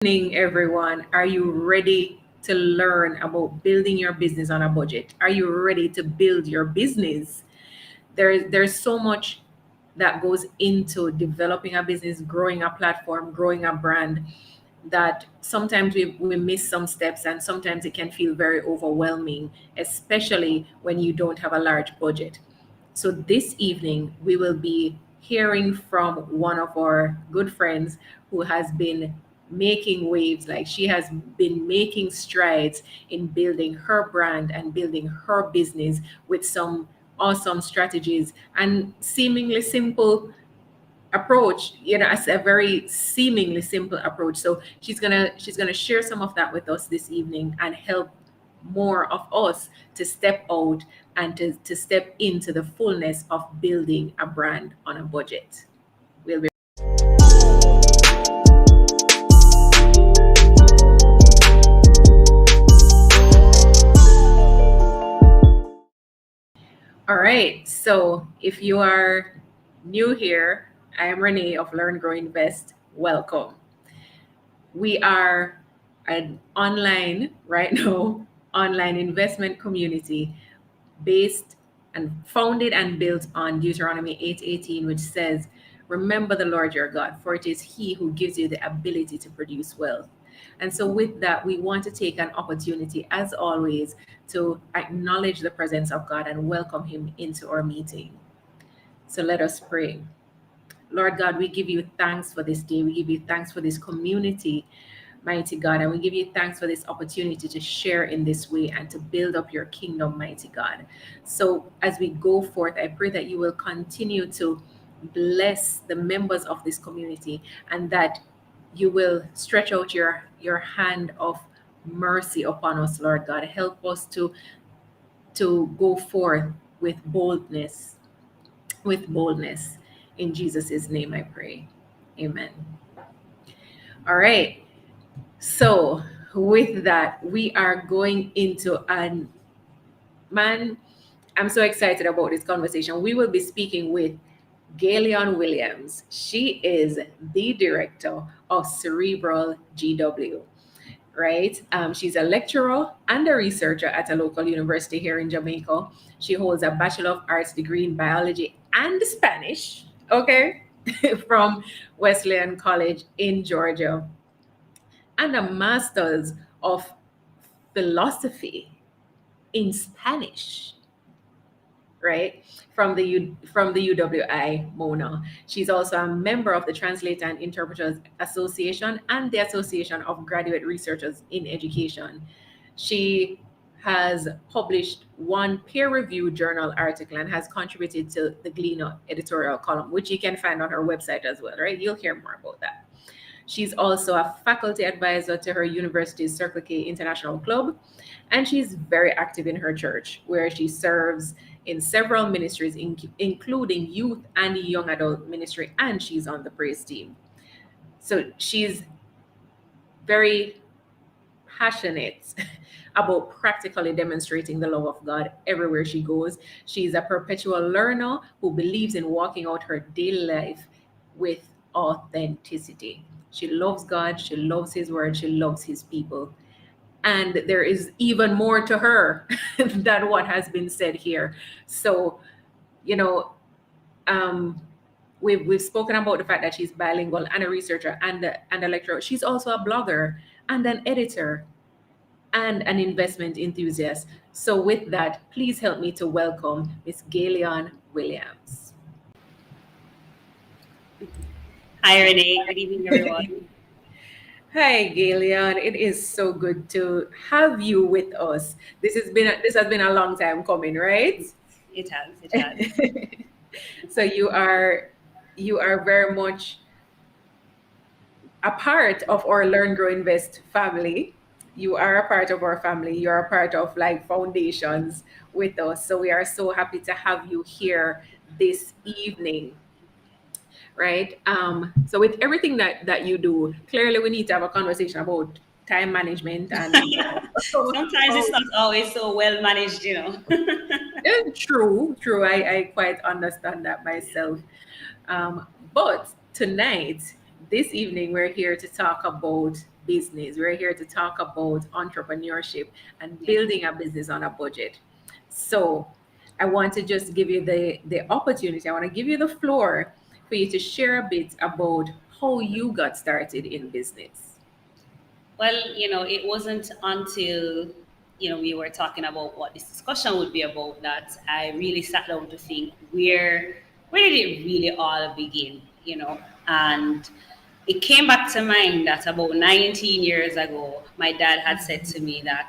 Evening, everyone. Are you ready to learn about building your business on a budget? Are you ready to build your business? There's so much that goes into developing a business, growing a platform, growing a brand, that sometimes we miss some steps, and sometimes it can feel very overwhelming, especially when you don't have a large budget. So this evening, we will be hearing from one of our good friends who has been making waves. Like, she has been making strides in building her brand and building her business with some awesome strategies and seemingly simple approach. As a very seemingly simple approach. So she's gonna share some of that with us this evening and help more of us to step out and to step into the fullness of building a brand on a budget. We'll be all right. So if you are new here, I am Renee of Learn, Grow, Invest. Welcome. We are an online, right now, online investment community based and founded and built on Deuteronomy 8:18, which says, "Remember the Lord your God, for it is He who gives you the ability to produce wealth." And so, with that, we want to take an opportunity, as always, to acknowledge the presence of God and welcome Him into our meeting. So, let us pray. Lord God, we give you thanks for this day. We give you thanks for this community, mighty God. And we give you thanks for this opportunity to share in this way and to build up your kingdom, mighty God. So as we go forth, I pray that you will continue to bless the members of this community, and that you will stretch out your hand of mercy upon us, Lord God. Help us to go forth with boldness. In Jesus' name I pray. Amen. All right. So, with that, we are going into an man. I'm so excited about this conversation. We will be speaking with Galeon Williams. She is the director of Cerebral GW, right? She's a lecturer and a researcher at a local university here in Jamaica. She holds a Bachelor of Arts degree in biology and Spanish, okay, from Wesleyan College in Georgia, and a master's of philosophy in Spanish, right? From the UWI Mona. She's also a member of the Translator and Interpreters Association and the Association of Graduate Researchers in Education. She has published one peer-reviewed journal article and has contributed to the Gleaner editorial column, which you can find on her website as well, right? You'll hear more about that. She's also a faculty advisor to her university's Circle K International Club, and she's very active in her church, where she serves in several ministries, including youth and young adult ministry, and she's on the praise team. So she's very passionate about practically demonstrating the love of God everywhere she goes. She's a perpetual learner who believes in walking out her daily life with authenticity. She loves God, she loves His word, she loves His people. And there is even more to her than what has been said here. So, you know, um, we've spoken about the fact that she's bilingual and a researcher and a lecturer. She's also a blogger and an editor and an investment enthusiast. So, with that, please help me to welcome Miss Galeon Williams. Hi, Renee. Good evening, everyone. Hi, Galeon. It is so good to have you with us. This has been a long time coming, right? It has, it has. So you are very much a part of our Learn, Grow, Invest family. You are a part of our family. You're a part of like foundations with us. So we are so happy to have you here this evening, right? So with everything that you do, clearly we need to have a conversation about time management and Sometimes how. it's not always so well managed. Yeah, true. I quite understand that myself. But tonight, this evening, we're here to talk about business. We're here to talk about entrepreneurship and Yeah. building a business on a budget. So I want to just give you the opportunity. I want to give you the floor for you to share a bit about how you got started in business. Well, it wasn't until, we were talking about what this discussion would be about that I really sat down to think where did it really all begin, And it came back to mind that about 19 years ago, my dad had said to me that,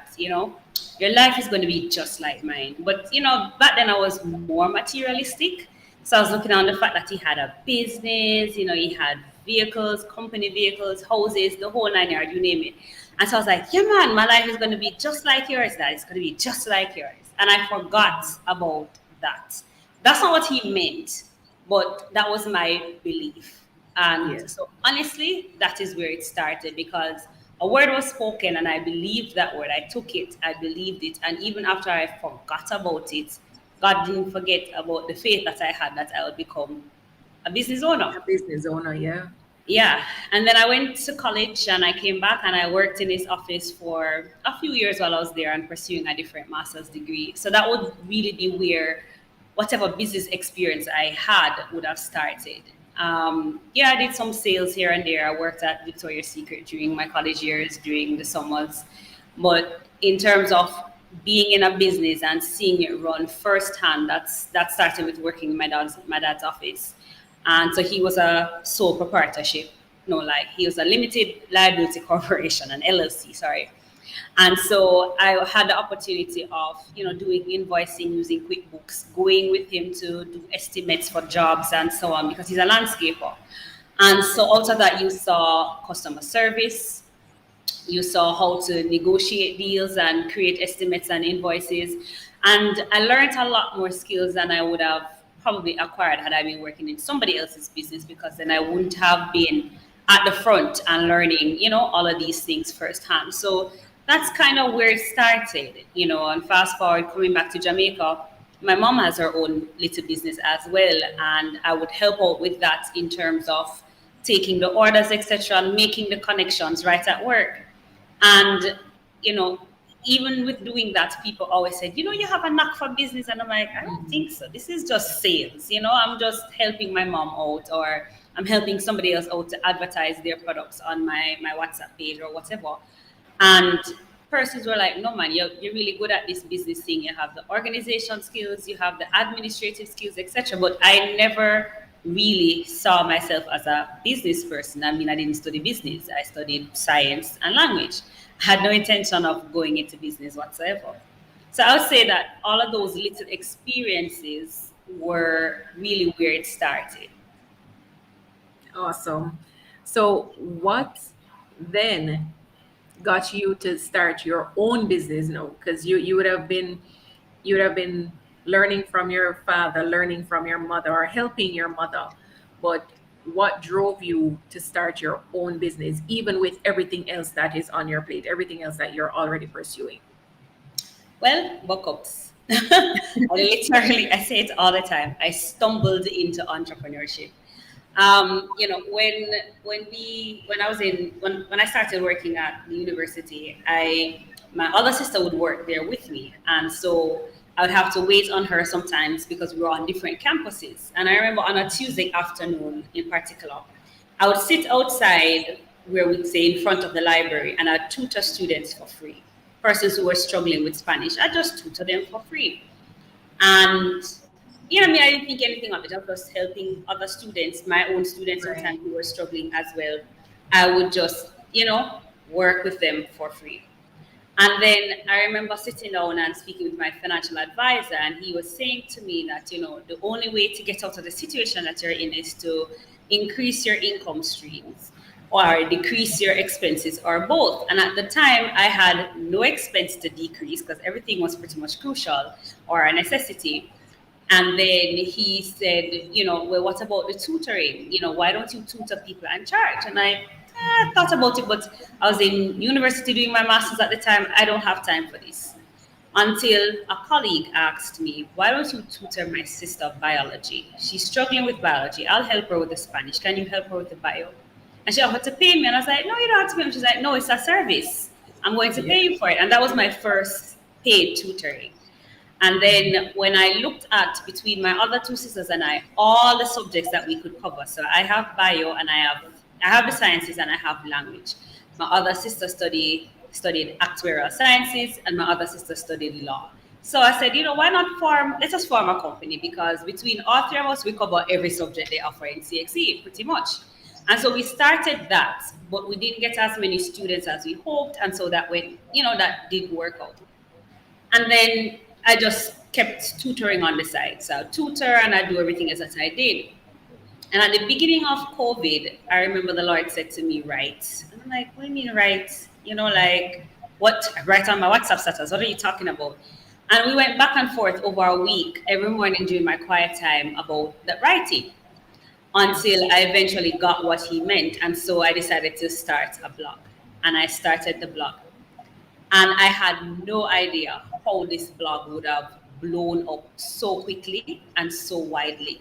your life is going to be just like mine. But, back then I was more materialistic. So I was looking on the fact that he had a business, he had vehicles, company vehicles, houses, the whole nine yards, you name it. And so I was like, yeah, man, my life is going to be just like yours, Dad. It's going to be just like yours. And I forgot about that. That's not what he meant, but that was my belief. Yeah. And so, honestly, that is where it started because a word was spoken and I believed that word. I took it, I believed it. And even after I forgot about it, God didn't forget about the faith that I had that I would become a business owner. A business owner, yeah. Yeah. And then I went to college and I came back and I worked in his office for a few years while I was there and pursuing a different master's degree. So that would really be where whatever business experience I had would have started. Yeah, I did some sales here and there. I worked at Victoria's Secret during my college years, during the summers. But in terms of being in a business and seeing it run firsthand, that started with working in my dad's office. And so he was a sole proprietorship, no, like he was a limited liability corporation, an LLC, sorry. And so I had the opportunity of, doing invoicing using QuickBooks, going with him to do estimates for jobs and so on, because he's a landscaper. And so out of that, you saw customer service, you saw how to negotiate deals and create estimates and invoices. And I learned a lot more skills than I would have probably acquired had I been working in somebody else's business, because then I wouldn't have been at the front and learning, all of these things firsthand. So that's kind of where it started, and fast forward coming back to Jamaica, my mom has her own little business as well. And I would help out with that in terms of taking the orders, etc., and making the connections right at work. And, you know, even with doing that, people always said, you have a knack for business. And I'm like, I don't think so. This is just sales. I'm just helping my mom out, or I'm helping somebody else out to advertise their products on my WhatsApp page or whatever. And persons were like, no, man, you're really good at this business thing. You have the organization skills, you have the administrative skills, etc. But I never really saw myself as a business person. I mean, I didn't study business. I studied science and language. I had no intention of going into business whatsoever. So I would say that all of those little experiences were really where it started. Awesome. So what then got you to start your own business now? Because you would have been learning from your father, learning from your mother, or helping your mother. But what drove you to start your own business, even with everything else that is on your plate, everything else that you're already pursuing? Well, buck-ups. I say it all the time. I stumbled into entrepreneurship. When I was when I started working at the university, my other sister would work there with me, and so I would have to wait on her sometimes because we were on different campuses. And I remember on a Tuesday afternoon, in particular, I would sit outside where we'd say in front of the library, and I'd tutor students for free. Persons who were struggling with Spanish, I just tutor them for free. And I didn't think anything of it. I was just helping other students, my own students Right. sometimes who were struggling as well. I would just, work with them for free. And then I remember sitting down and speaking with my financial advisor, and he was saying to me that, the only way to get out of the situation that you're in is to increase your income streams or decrease your expenses or both. And at the time, I had no expense to decrease because everything was pretty much crucial or a necessity. And then he said, well, what about the tutoring? Why don't you tutor people and charge? And I thought about it, but I was in university doing my master's at the time. I don't have time for this. Until a colleague asked me, why don't you tutor my sister biology? She's struggling with biology. I'll help her with the Spanish. Can you help her with the bio? And she offered to pay me. And I was like, no, you don't have to pay me. She's like, no, it's a service. I'm going to Yeah. pay you for it. And that was my first paid tutoring. And then when I looked at between my other two sisters and I, all the subjects that we could cover. So I have bio and I have the sciences and I have language. My other sister studied actuarial sciences and my other sister studied law. So I said, why not let us form a company because between all three of us, we cover every subject they offer in CXE pretty much. And so we started that, but we didn't get as many students as we hoped. And so that didn't work out. And then I just kept tutoring on the side. So I tutor and I do everything as I did. And at the beginning of COVID, I remember the Lord said to me, write. And I'm like, what do you mean write? Like, what? Write on my WhatsApp status. What are you talking about? And we went back and forth over a week, every morning during my quiet time about that writing until I eventually got what he meant. And so I decided to start a blog. And I started the blog. And I had no idea how this blog would have blown up so quickly and so widely.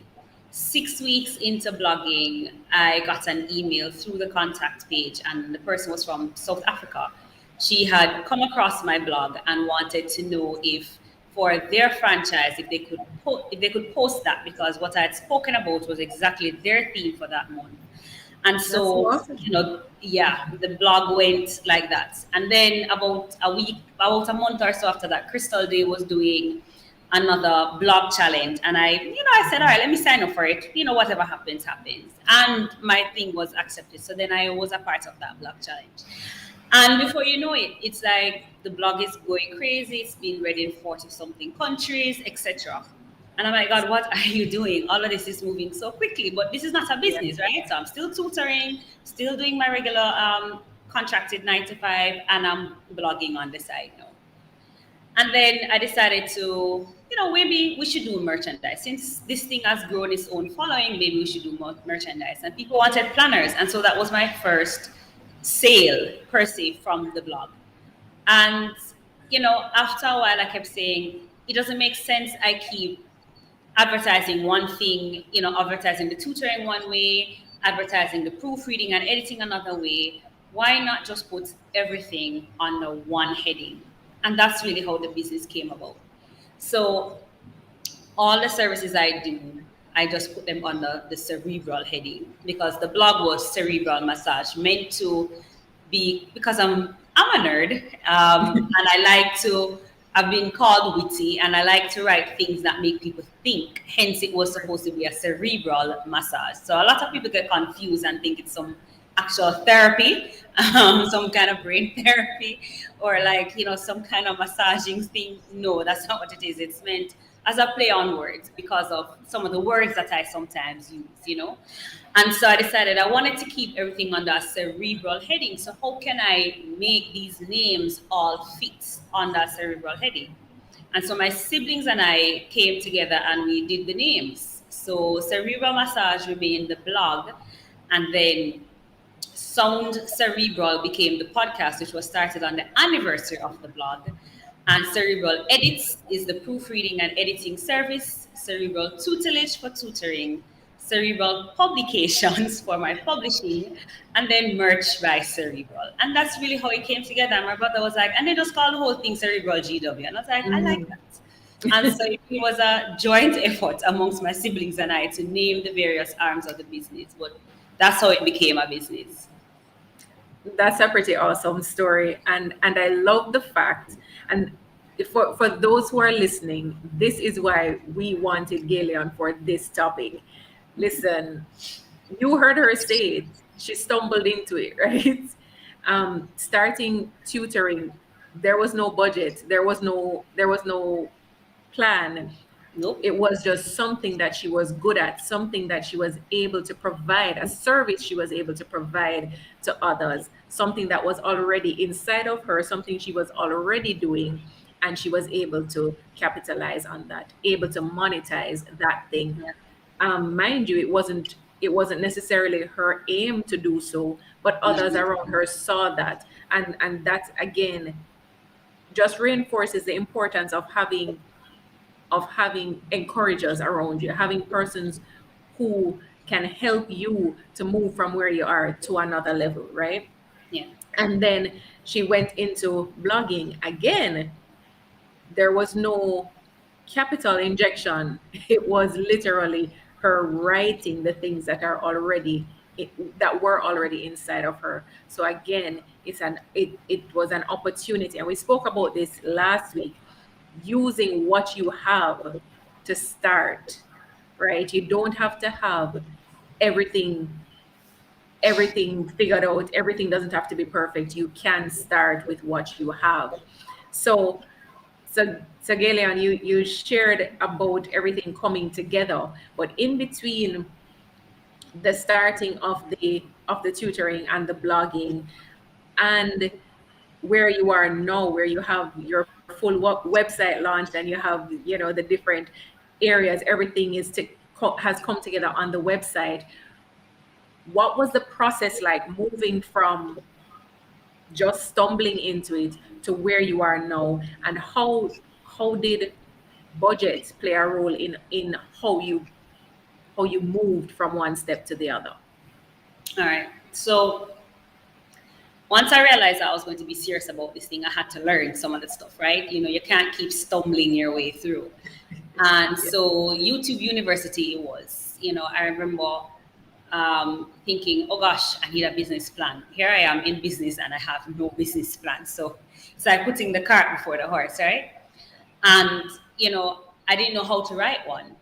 6 weeks into blogging, I got an email through the contact page, and the person was from South Africa. She had come across my blog and wanted to know if, for their franchise, if they could post that because what I had spoken about was exactly their theme for that month. And That's so so, awesome. yeah, the blog went like that. And then about a month or so after that, Crystal Day was doing another blog challenge. And I said, all right, let me sign up for it. Whatever happens, happens. And my thing was accepted. So then I was a part of that blog challenge. And before you know it, it's like the blog is going crazy. It's been read in 40 something countries, etc. And I'm like, God, what are you doing? All of this is moving so quickly, but this is not a Yeah. business, right? So I'm still tutoring, still doing my regular contracted 9 to 5, and I'm blogging on the side now. And then I decided to, maybe we should do merchandise. Since this thing has grown its own following, maybe we should do more merchandise. And people wanted planners. And so that was my first sale per se from the blog. And, after a while, I kept saying, it doesn't make sense I keep advertising one thing, advertising the tutoring one way, advertising the proofreading and editing another way. Why not just put everything under one heading? And that's really how the business came about. So all the services I do, I just put them under the cerebral heading because the blog was cerebral massage, meant to be because I'm a nerd, and I like to. I've been called witty, and I like to write things that make people think. Hence, it was supposed to be a cerebral massage. So a lot of people get confused and think it's some actual therapy, some kind of brain therapy, or like some kind of massaging thing. No, that's not what it is. It's meant as a play on words because of some of the words that I sometimes use. And so I decided I wanted to keep everything under a cerebral heading. So how can I make these names all fit under a cerebral heading? And so my siblings and I came together and we did the names. So cerebral massage remained the blog, and then Sound Cerebral became the podcast, which was started on the anniversary of the blog. And Cerebral Edits is the proofreading and editing service, Cerebral Tutelage for tutoring, Cerebral Publications for my publishing, and then Merch by Cerebral. And that's really how it came together. And my brother was like, and they just called the whole thing Cerebral GW. And I was like, I like Mhm. that. And so it was a joint effort amongst my siblings and I to name the various arms of the business. But that's how it became a business. That's a pretty awesome story, and I love the fact. And for those who are listening, this is why we wanted Galeon for this topic. Listen, you heard her say it. She stumbled into it, right? Starting tutoring, there was no budget, there was no plan. Nope. It was just something that she was good at, something that she was able to provide, a service she was able to provide to others, something that was already inside of her, something she was already doing, and she was able to capitalize on that, able to monetize that thing. Yeah. Mind you, it wasn't necessarily her aim to do so, but others Mhm. around her saw that, and that again just reinforces the importance of having encouragers around you, having persons who can help you to move from where you are to another level, right? Yeah. And then she went into blogging again. There was no capital injection. It was literally her writing the things that are already that were already inside of her. So again, it was an opportunity, and we spoke about this last week, using what you have to start, right? You don't have to have everything figured out. Everything doesn't have to be perfect. You can start with what you have. So so Galeon, you shared about everything coming together, but in between the starting of the tutoring and the blogging, and where you are now, where you have your full website launched, and you have, you know, the different areas, everything has come together on the website. What was the process like, moving from just stumbling into it to where you are now, and how did budget play a role in how you moved from one step to the other? All right. So once I realized I was going to be serious about this thing, I had to learn some of the stuff, right? You know, you can't keep stumbling your way through. And Yeah. so YouTube University it was, you know, I remember thinking, oh gosh, I need a business plan. Here I am in business and I have no business plan. So it's like putting the cart before the horse, right? And, you know, I didn't know how to write one.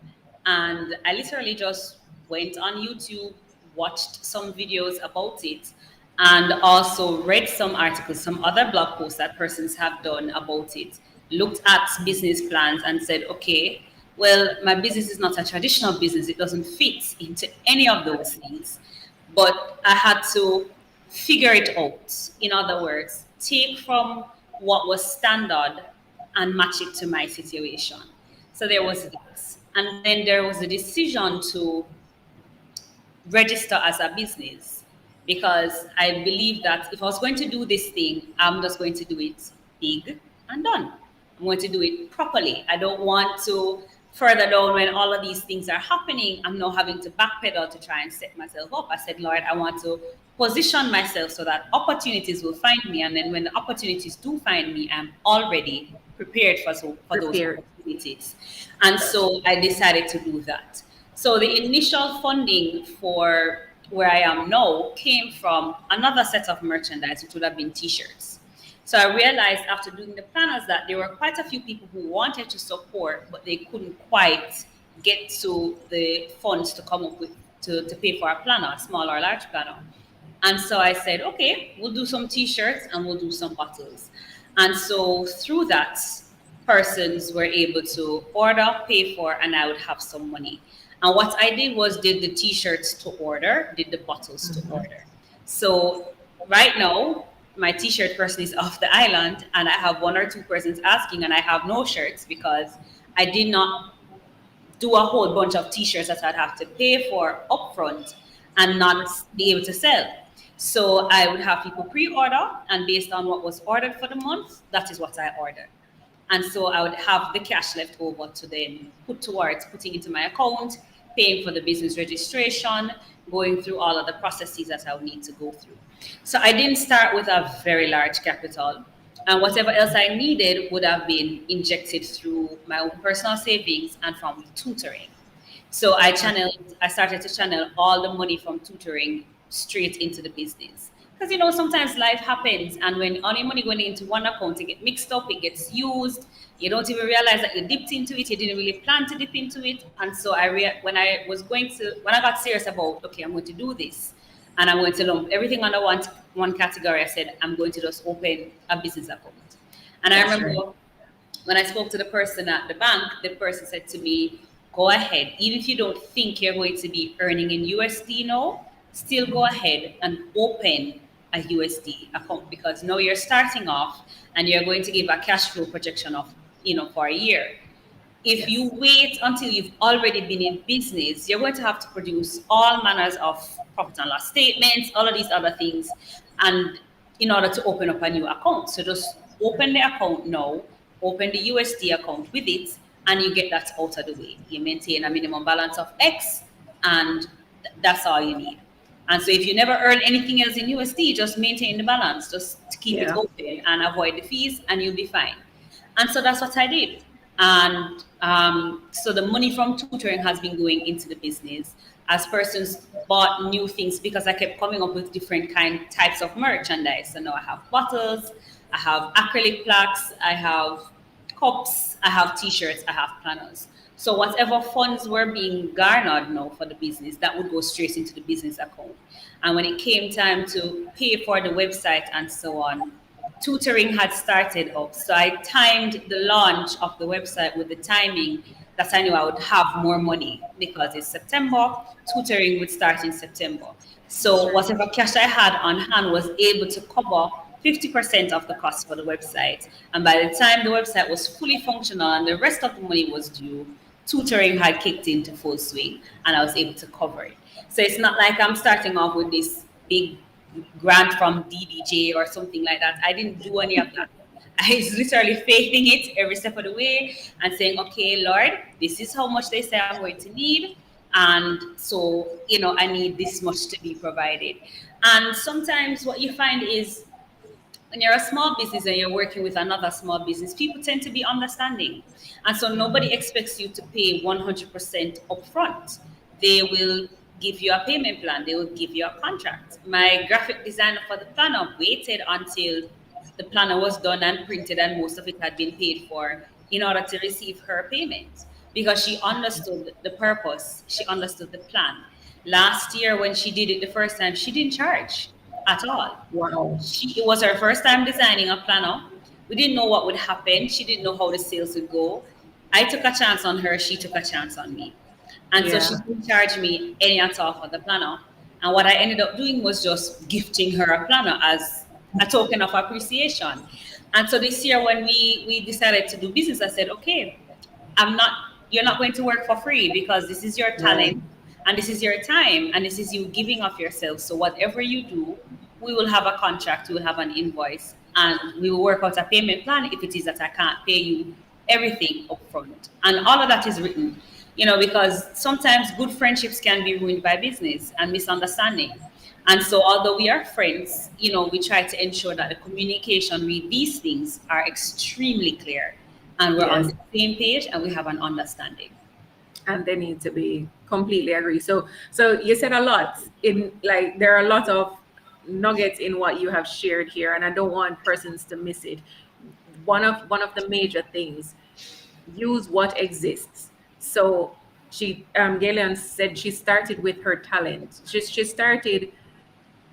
And I literally just went on YouTube, watched some videos about it, and also read some articles, some other blog posts that persons have done about it, looked at business plans and said, okay, well, my business is not a traditional business. It doesn't fit into any of those things. But I had to figure it out. In other words, take from what was standard and match it to my situation. So there was that. And then there was the decision to register as a business because I believe that if I was going to do this thing, I'm just going to do it big and done. I'm going to do it properly. I don't want to further down when all of these things are happening. I'm now having to backpedal to try and set myself up. I said, Lord, I want to position myself so that opportunities will find me. And then when the opportunities do find me, I'm already prepared for those Prepared. opportunities. And Gotcha. so I decided to do that. So the initial funding for where I am now came from another set of merchandise, which would have been t-shirts. So I realized after doing the planners that there were quite a few people who wanted to support, but they couldn't quite get to the funds to come up with to pay for a planner, a small or large planner. And so I said, okay, we'll do some t-shirts and we'll do some bottles. And so through that, persons were able to order, pay for, and I would have some money. And what I did was did the t-shirts to order, did the bottles to Mhm. order. So right now, my t-shirt person is off the island and I have one or two persons asking and I have no shirts because I did not do a whole bunch of t-shirts that I'd have to pay for upfront and not be able to sell. So I would have people pre-order and based on what was ordered for the month, that is what I ordered. And so I would have the cash left over to then put towards putting into my account, paying for the business registration, going through all of the processes that I would need to go through. So I didn't start with a very large capital. And whatever else I needed would have been injected through my own personal savings and from tutoring. So I started to channel all the money from tutoring straight into the business. Because you know, sometimes life happens, and when all your money going into one account, it gets mixed up, it gets used. You don't even realize that you dipped into it. You didn't really plan to dip into it. And so when I got serious about, okay, I'm going to do this, and I'm going to lump everything under one category. I said I'm going to just open a business account. And I That's right. remember when I spoke to the person at the bank, the person said to me, go ahead. Even if you don't think you're going to be earning in USD now, still go ahead and open a USD account because now you're starting off and you're going to give a cash flow projection of, for a year. If Yes. you wait until you've already been in business, you're going to have to produce all manners of profit and loss statements, all of these other things, and in order to open up a new account. So just open the account now, open the USD account with it, and you get that out of the way. You maintain a minimum balance of X, and That's all you need. And so if you never earn anything else in USD, just maintain the balance, just keep it Yeah. open and avoid the fees, and you'll be fine. And so that's what I did. And so the money from tutoring has been going into the business as persons bought new things, because I kept coming up with different types of merchandise. So now I have bottles, I have acrylic plaques, I have cups, I have t-shirts, I have planners. So whatever funds were being garnered now for the business, that would go straight into the business account. And when it came time to pay for the website and so on, tutoring had started up. So I timed the launch of the website with the timing that I knew I would have more money, because it's September, tutoring would start in September. So Sure. whatever cash I had on hand was able to cover 50% of the cost for the website. And by the time the website was fully functional and the rest of the money was due, tutoring had kicked into full swing and I was able to cover it. So it's not like I'm starting off with this big grant from DDJ or something like that. I didn't do any of that. I was literally faithing it every step of the way and saying, okay, Lord, this is how much they say I'm going to need. And so, I need this much to be provided. And sometimes what you find is when you're a small business and you're working with another small business, people tend to be understanding. And so nobody expects you to pay 100% upfront. They will give you a payment plan, they will give you a contract. My graphic designer for the planner waited until the planner was done and printed and most of it had been paid for in order to receive her payment, because she understood the purpose, she understood the plan. Last year, when she did it the first time, she didn't charge at all. Wow. It was her first time designing a planner. We didn't know what would happen. She didn't know how the sales would go. I took a chance on her. She took a chance on me. And so she Yeah. didn't charge me any at all for the planner. And what I ended up doing was just gifting her a planner as a token of appreciation. And so this year, when we decided to do business, I said, okay, I'm not, you're not going to work for free, because this is your Right. talent and this is your time and this is you giving of yourself. So whatever you do, we will have a contract, we will have an invoice, and we will work out a payment plan if it is that I can't pay you everything upfront. And all of that is written, because sometimes good friendships can be ruined by business and misunderstanding. And so, although we are friends, we try to ensure that the communication with these things are extremely clear and we're on Yes. the same page and we have an understanding. And they need to be completely agree. So you said a lot in, like, there are a lot of nuggets in what you have shared here, and I don't want persons to miss it. One of the major things, use what exists. So Gillian said she started with her talent. She started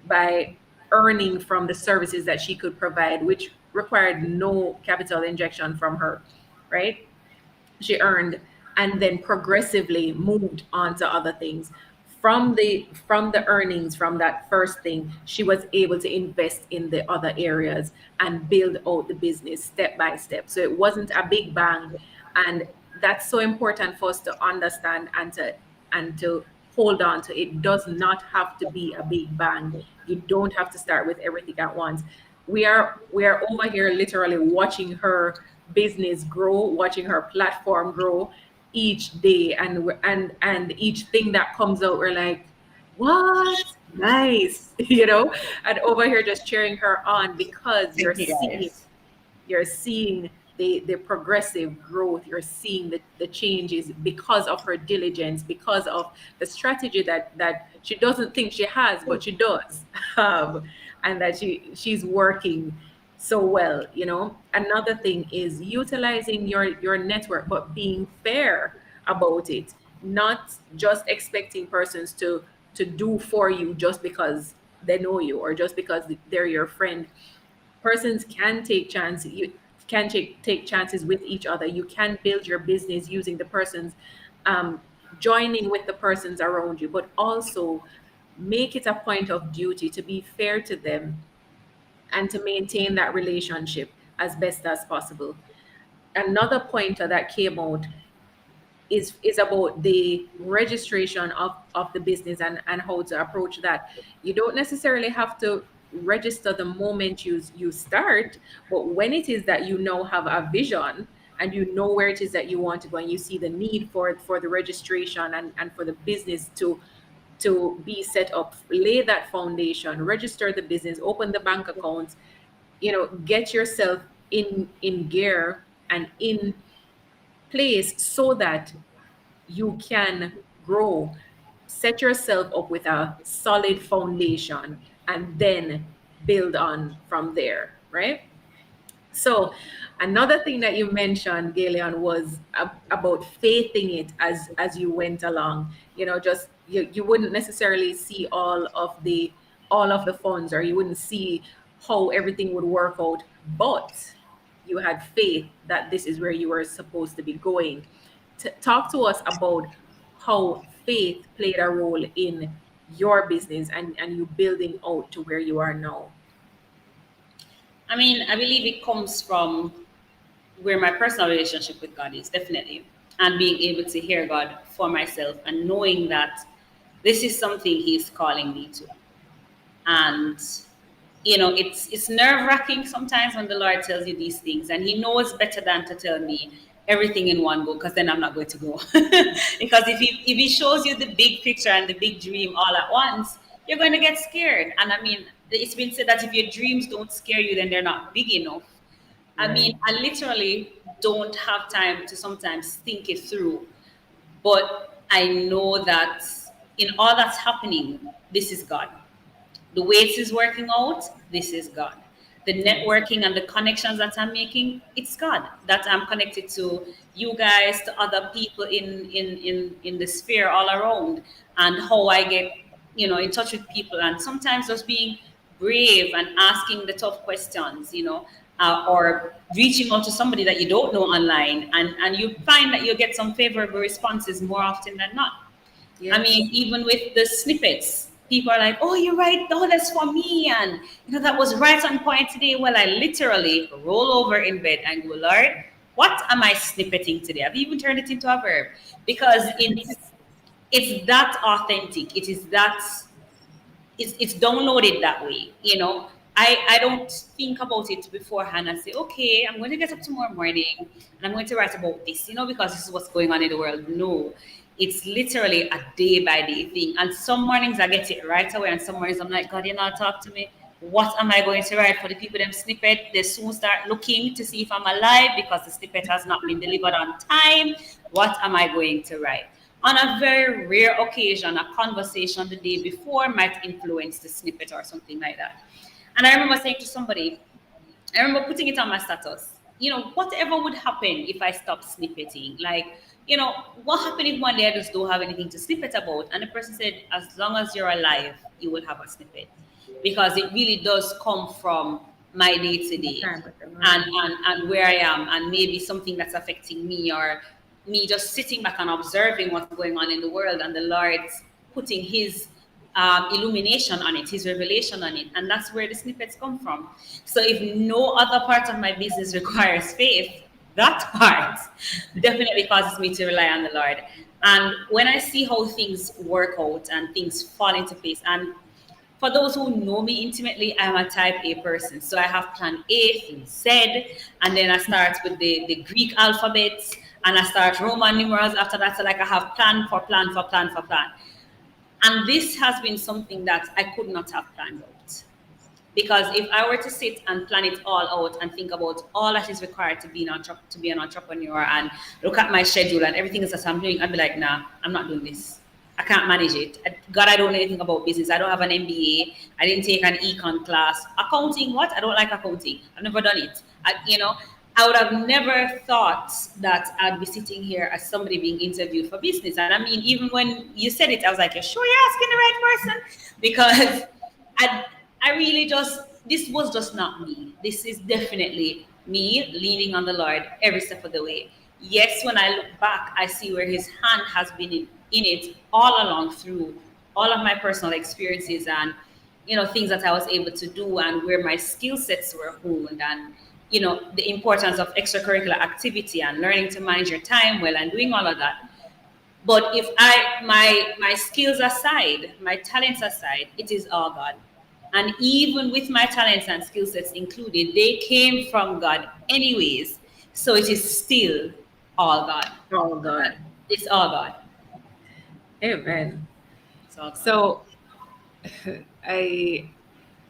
by earning from the services that she could provide, which required no capital injection from her, right? She earned, and then progressively moved on to other things. From the earnings from that first thing, she was able to invest in the other areas and build out the business step by step. So it wasn't a big bang. And that's so important for us to understand and to hold on to. It does not have to be a big bang. You don't have to start with everything at once. We are over here literally watching her business grow, watching her platform grow each day, and each thing that comes out, we're like, what? Nice. And over here just cheering her on, because you're Thank you, seeing guys. you're seeing the progressive growth, you're seeing the changes because of her diligence, because of the strategy that she doesn't think she has, but she does. And that she's working so well. Another thing is utilizing your network, but being fair about it, not just expecting persons to do for you just because they know you, or just because they're your friend. Persons can take chances. You can take chances with each other. You can build your business using the persons, um, joining with the persons around you, but also make it a point of duty to be fair to them and to maintain that relationship as best as possible. Another pointer that came out is about the registration of the business, and how to approach that. You don't necessarily have to register the moment you start, but when it is that you now have a vision and you know where it is that you want to go, and you see the need for the registration, and for the business to be set up, lay that foundation, register the business, open the bank accounts, get yourself in gear and in place so that you can grow, set yourself up with a solid foundation, and then build on from there, right? So another thing that you mentioned, Galeon, was about faithing it as you went along. Just you wouldn't necessarily see all of the funds, or you wouldn't see how everything would work out, but you had faith that this is where you were supposed to be going. Talk to us about how faith played a role in your business and you building out to where you are now. I mean, I believe it comes from where my personal relationship with God is, definitely. And being able to hear God for myself and knowing that this is something He's calling me to. And it's nerve-wracking sometimes when the Lord tells you these things, and He knows better than to tell me everything in one go, because then I'm not going to go. Because if he shows you the big picture and the big dream all at once, you're going to get scared. And I mean, it's been said that if your dreams don't scare you, then they're not big enough. I Right. mean, I literally don't have time to sometimes think it through. But I know that in all that's happening, this is God. The way it is working out, this is God. The Yes. networking and the connections that I'm making, it's God. That I'm connected to you guys, to other people in the sphere all around, and how I get in touch with people, and sometimes just being brave and asking the tough questions, or reaching out to somebody that you don't know online, and you find that you get some favorable responses more often than not. I Yes. mean, even with the snippets, people are like, "Oh, you're right. Oh, that's for me," and that was right on point today. Well, I literally roll over in bed and go, "Lord, what am I snippeting today? I've even turned it into a verb because it's that authentic. It is that it's downloaded that way. I don't think about it beforehand and say, okay, I'm going to get up tomorrow morning and I'm going to write about this, because this is what's going on in the world. No, it's literally a day by day thing. And some mornings I get it right away, and some mornings I'm like, God, you're not talk to me. What am I going to write for the people? Them snippet, they soon start looking to see if I'm alive because the snippet has not been delivered on time. What am I going to write? On a very rare occasion, a conversation the day before might influence the snippet or something like that. And I remember saying to somebody, I remember putting it on my status, whatever would happen if I stopped snippeting? Like, what happened if one day I just don't have anything to snippet about? And the person said, as long as you're alive, you will have a snippet. Because it really does come from my day to The day time with the and, Lord. and, and where I am, and maybe something that's affecting me, or me just sitting back and observing what's going on in the world, and the Lord's putting His illumination on it, His revelation on it. And that's where the snippets come from. So if no other part of my business requires faith, that part definitely causes me to rely on the Lord. And when I see how things work out and things fall into place, and for those who know me intimately, I'm a type A person. So I have plan A through Z, and then I start with the Greek alphabets, and I start Roman numerals after that. So like I have plan for plan for plan for plan. And this has been something that I could not have planned out. Because if I were to sit and plan it all out and think about all that is required to be an entrepreneur, and look at my schedule and everything else that I'm doing, I'd be like, nah, I'm not doing this. I can't manage it. God, I don't know anything about business. I don't have an MBA. I didn't take an econ class. Accounting, what? I don't like accounting. I've never done it. I would have never thought that I'd be sitting here as somebody being interviewed for business. And I mean, even when you said it, I was like, you're sure you're asking the right person? Because I, I really this was just not me. This is definitely me leaning on the Lord every step of the way. Yes, when I look back, I see where His hand has been in it all along through all of my personal experiences, and things that I was able to do, and where my skill sets were honed, and the importance of extracurricular activity and learning to manage your time well and doing all of that. But if my skills aside, my talents aside, it is all God. And even with my talents and skill sets included, they came from God anyways. So it is still all God. Oh God. It's all God. Amen. It's all God. So I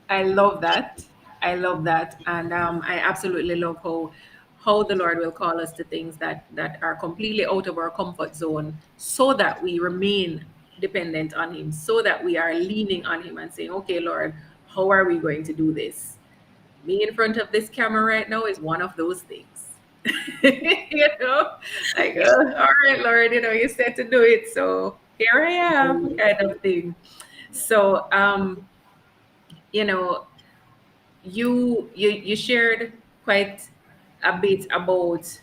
I love that. I love that, and I absolutely love how the Lord will call us to things that are completely out of our comfort zone, so that we remain dependent on Him, so that we are leaning on Him and saying, "Okay, Lord, how are we going to do this?" Me in front of this camera right now is one of those things. you know, like, all right, Lord, you said to do it, so here I am, kind of thing. So, you know, you shared quite a bit about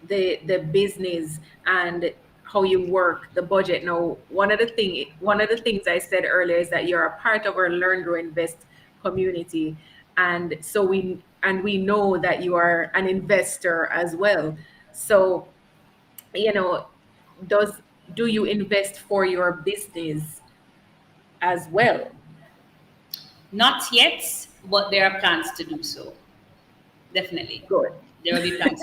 the business and how you work the budget. Now, one of the things I said earlier is that you're a part of our Learn, Grow, Invest community, and so we know that you are an investor as well. So, you know, does do you invest for your business as well? Not yet, but there are plans to do so. Definitely. Good. There will be plans.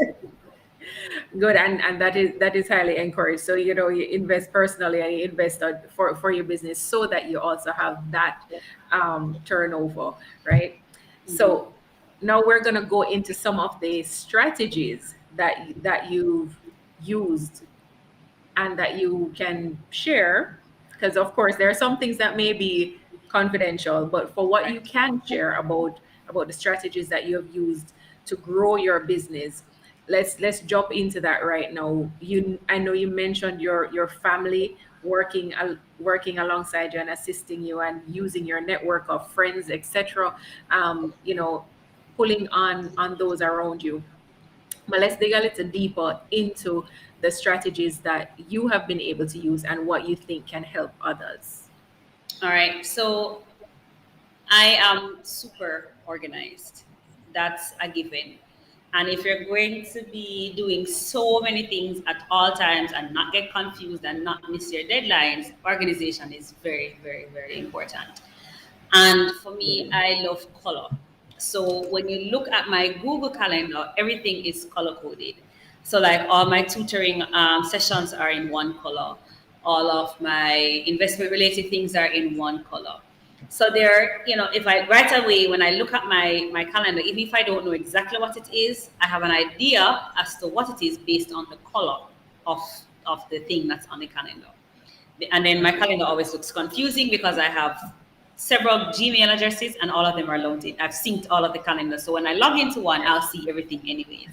Good, and that is highly encouraged. So you invest personally and you invest for your business, so that you also have that turnover, right? Mhm. So now we're gonna go into some of the strategies that you've used and that you can share, because of course there are some things that may be confidential, but for what you Right. can share about the strategies that you have used to grow your business, let's jump into that right now. I know you mentioned your family working alongside you and assisting you and using your network of friends, etc. Pulling on those around you. But let's dig a little deeper into the strategies that you have been able to use and what you think can help others. All right. So I am super organized. That's a given. And if you're going to be doing so many things at all times and not get confused and not miss your deadlines, organization is very, very, very important. And for me, I love color. So when you look at my Google Calendar, everything is color coded. So like all my tutoring sessions are in one color. All of my investment related things are in one color. So there, if I right away when I look at my calendar, even if I don't know exactly what it is, I have an idea as to what it is based on the color of of the thing that's on the calendar. And then my calendar always looks confusing because I have several Gmail addresses and all of them are logged in. I've synced all of the calendars. So when I log into one, I'll see everything anyways.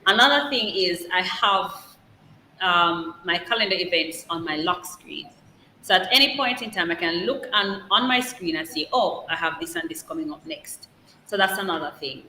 Another thing is I have my calendar events on my lock screen. So at any point in time, I can look on my screen and say, oh, I have this and this coming up next. So that's another thing.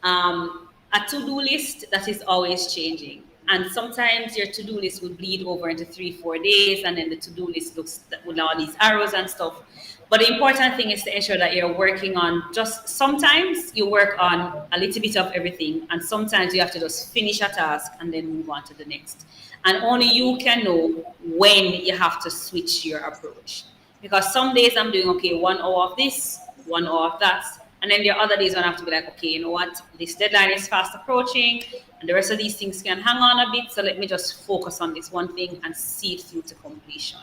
A to-do list that is always changing. And sometimes your to-do list will bleed over into 3, 4 days, and then the to-do list looks with all these arrows and stuff. But the important thing is to ensure that you're working on just sometimes you work on a little bit of everything, and sometimes you have to just finish a task and then move on to the next. And only you can know when you have to switch your approach. Because some days I'm doing okay, 1 hour of this, 1 hour of that. And then there are other days when I have to be like, okay, you know what? This deadline is fast approaching, and the rest of these things can hang on a bit. So let me just focus on this one thing and see it through to completion.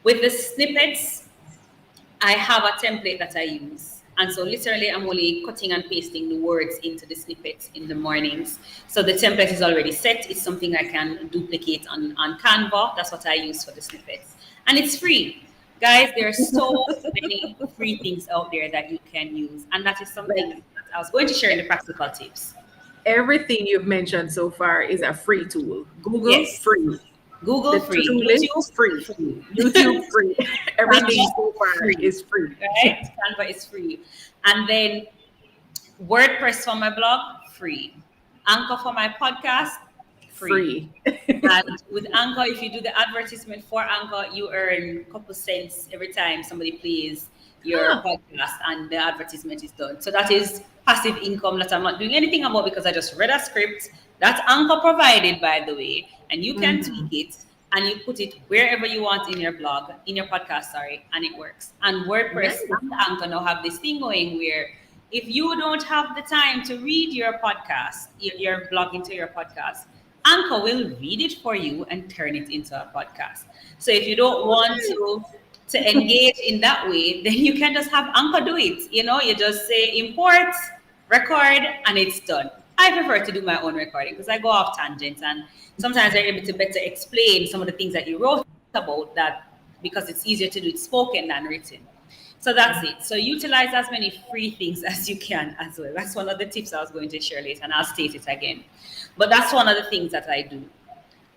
With the snippets, I have a template that I use. And so literally I'm only cutting and pasting the words into the snippets in the mornings. So the template is already set. It's something I can duplicate on Canva. That's what I use for the snippets. And it's free. Guys, there are so many free things out there that you can use. And that is something Like, that I was going to share in the practical tips. everything you've mentioned so far is a free tool. Google, Yes. free. Google The free. to-do list, YouTube free. free. YouTube, free. Everything so Canva far free. is free. Right? Canva is free. And then WordPress for my blog, free. Anchor for my podcast, free. Free. And with Anchor, if you do the advertisement for Anchor, you earn a couple cents every time somebody plays your Huh. podcast and the advertisement is done. So that is passive income that I'm not doing anything about because I just read a script. That's Anchor provided, by the way, and you can tweak Mhm. it and you put it wherever you want in your blog, in your podcast, sorry, and it works. And WordPress Nice. and Anchor now have this thing going where if you don't have the time to read your podcast, your blog into your podcast, Anchor will read it for you and turn it into a podcast. So if you don't want to to engage in that way, then you can just have Anchor do it. You just say import, record, and it's done. I prefer to do my own recording because I go off tangents, and sometimes they're able to better explain some of the things that you wrote about that, because it's easier to do it spoken than written. So that's it. So utilize as many free things as you can as well. That's one of the tips I was going to share later, and I'll state it again. But that's one of the things that I do.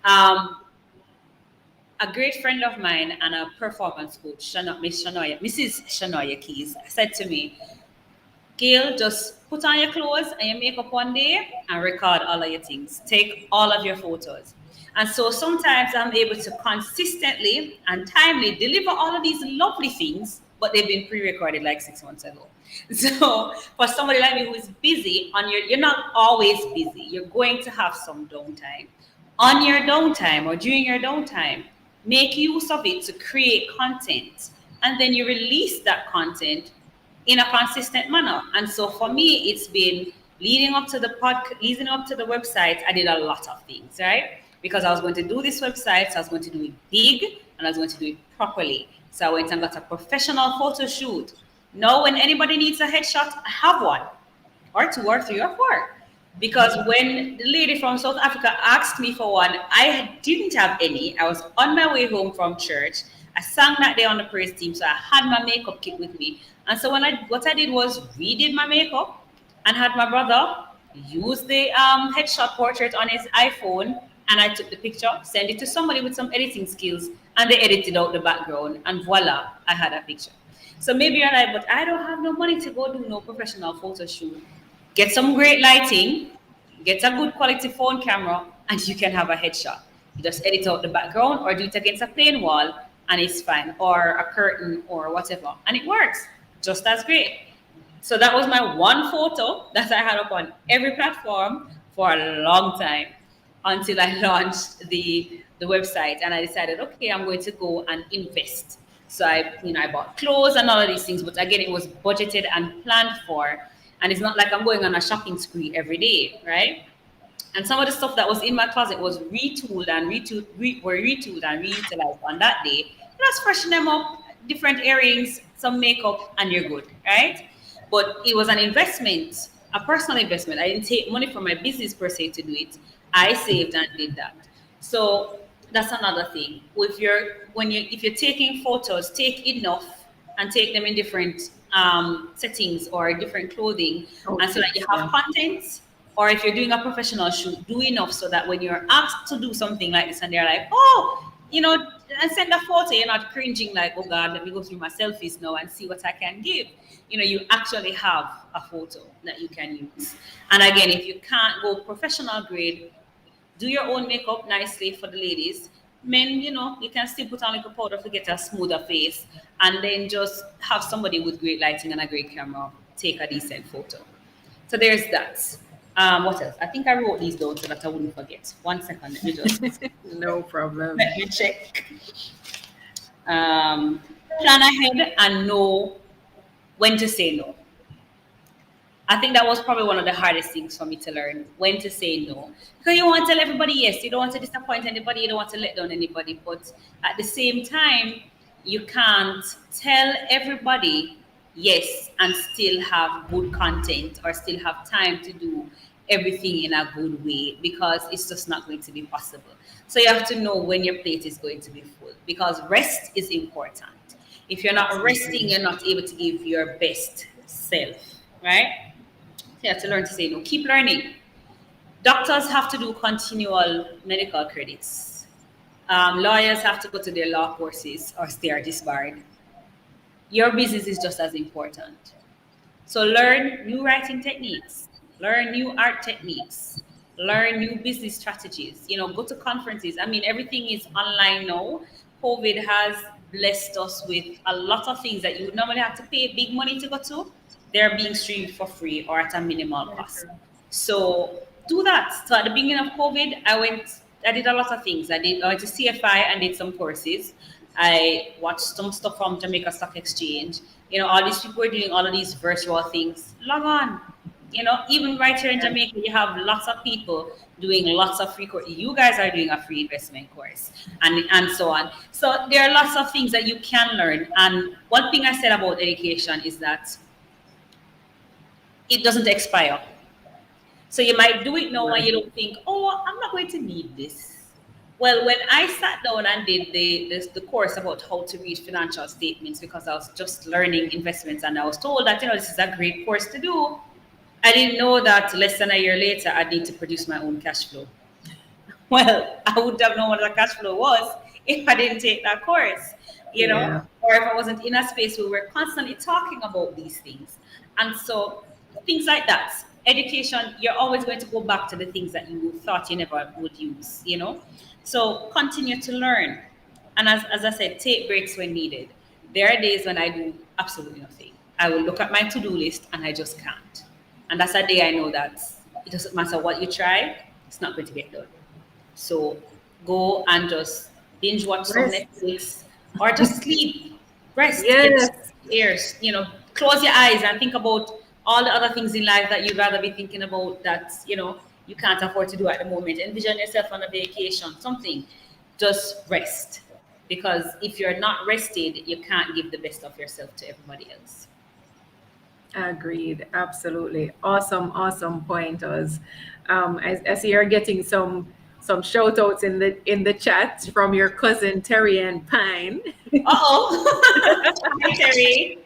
Um, a great friend of mine and a performance coach, Mrs. Shanoya Keys, said to me, Gail, just put on your clothes and your makeup one day and record all of your things. Take all of your photos. And so sometimes I'm able to consistently and timely deliver all of these lovely things, but they've been pre-recorded like 6 months ago. So for somebody like me who is busy, you're not always busy. You're going to have some downtime. On your downtime or during your downtime, make use of it to create content. And then you release that content in a consistent manner. And so for me, it's been leading up to the website. I did a lot of things, right? Because I was going to do this website, so I was going to do it big and I was going to do it properly. So I went and got a professional photo shoot. Now, when anybody needs a headshot, I have one, or two, or three, or four. Because when the lady from South Africa asked me for one, I didn't have any. I was on my way home from church. I sang that day on the praise team, so I had my makeup kit with me. And so what I did was redid my makeup and had my brother use the headshot portrait on his iPhone, and I took the picture, sent it to somebody with some editing skills, and they edited out the background, and voila, I had a picture. So maybe you're like, but I don't have no money to go do no professional photo shoot. Get some great lighting, get a good quality phone camera, and you can have a headshot. You just edit out the background or do it against a plain wall, and it's fine, or a curtain or whatever, and it works just as great. So that was my one photo that I had up on every platform for a long time until I launched the website, and I decided, okay, I'm going to go and invest. So I bought clothes and all of these things, but again, it was budgeted and planned for, and it's not like I'm going on a shopping spree every day, right? And some of the stuff that was in my closet was retooled and reutilized on that day. Just freshen them up, different earrings, some makeup, and you're good, right? But it was an investment, a personal investment. I didn't take money from my business per se to do it. I saved and did that. So that's another thing. If you're taking photos, take enough and take them in different settings or different clothing, and so that you have content. Or if you're doing a professional shoot, do enough so that when you're asked to do something like this and they're like, oh, and send a photo, you're not cringing like, oh God, let me go through my selfies now and see what I can give. You actually have a photo that you can use. And again, if you can't go professional grade, do your own makeup nicely for the ladies. Men, you can still put on like a powder to get a smoother face, and then just have somebody with great lighting and a great camera take a decent photo. So there's that. What else? I think I wrote these down so that I wouldn't forget. 1 second, let me just No problem. let me check. Plan ahead and know when to say no. I think that was probably one of the hardest things for me to learn, when to say no. Because you want to tell everybody yes, you don't want to disappoint anybody, you don't want to let down anybody. But at the same time, you can't tell everybody yes and still have good content or still have time to do everything in a good way, because it's just not going to be possible. So you have to know when your plate is going to be full, because rest is important. If you're not resting, you're not able to give your best self, right? So you have to learn to say no. Keep learning. Doctors have to do continual medical credits. Lawyers have to go to their law courses or they are disbarred. Your business is just as important. So learn new writing techniques, learn new art techniques, learn new business strategies, go to conferences. I mean, everything is online now. COVID has blessed us with a lot of things that you would normally have to pay big money to go to. They're being streamed for free or at a minimal cost. So do that. So at the beginning of COVID, I did a lot of things. I went to CFI and did some courses. I watched some stuff from Jamaica Stock Exchange. All these people were doing all of these virtual things. Log on, You know, even right here in Jamaica, you have lots of people doing lots of free course. You guys are doing a free investment course, and so on. So there are lots of things that you can learn. And one thing I said about education is that it doesn't expire. So you might do it now and you don't think, oh, I'm not going to need this. Well, when I sat down and did the course about how to read financial statements, because I was just learning investments, and I was told that, you know, this is a great course to do, I didn't know that less than a year later I'd need to produce my own cash flow. Well, I would have known what a cash flow was if I didn't take that course, you know, Yeah. or if I wasn't in a space where we're constantly talking about these things. And so things like that. Education, you're always going to go back to the things that you thought you never would use, you know. So continue to learn. And as I said, take breaks when needed. There are days when I do absolutely nothing. I will look at my to-do list and I just can't. And that's a day I know that it doesn't matter what you try, it's not going to get done. So go and just binge watch some Rest. Netflix or just sleep, rest, get Yes. ears, you know, close your eyes and think about all the other things in life that you'd rather be thinking about that, you know, you can't afford to do at the moment. Envision yourself on a vacation, something. Just rest. Because if you're not rested, you can't give the best of yourself to everybody else. Agreed. Absolutely. Awesome, awesome pointers. I see you're getting some shout outs in the chat from your cousin Terry and Pine. Uh-oh. Hi, Terry.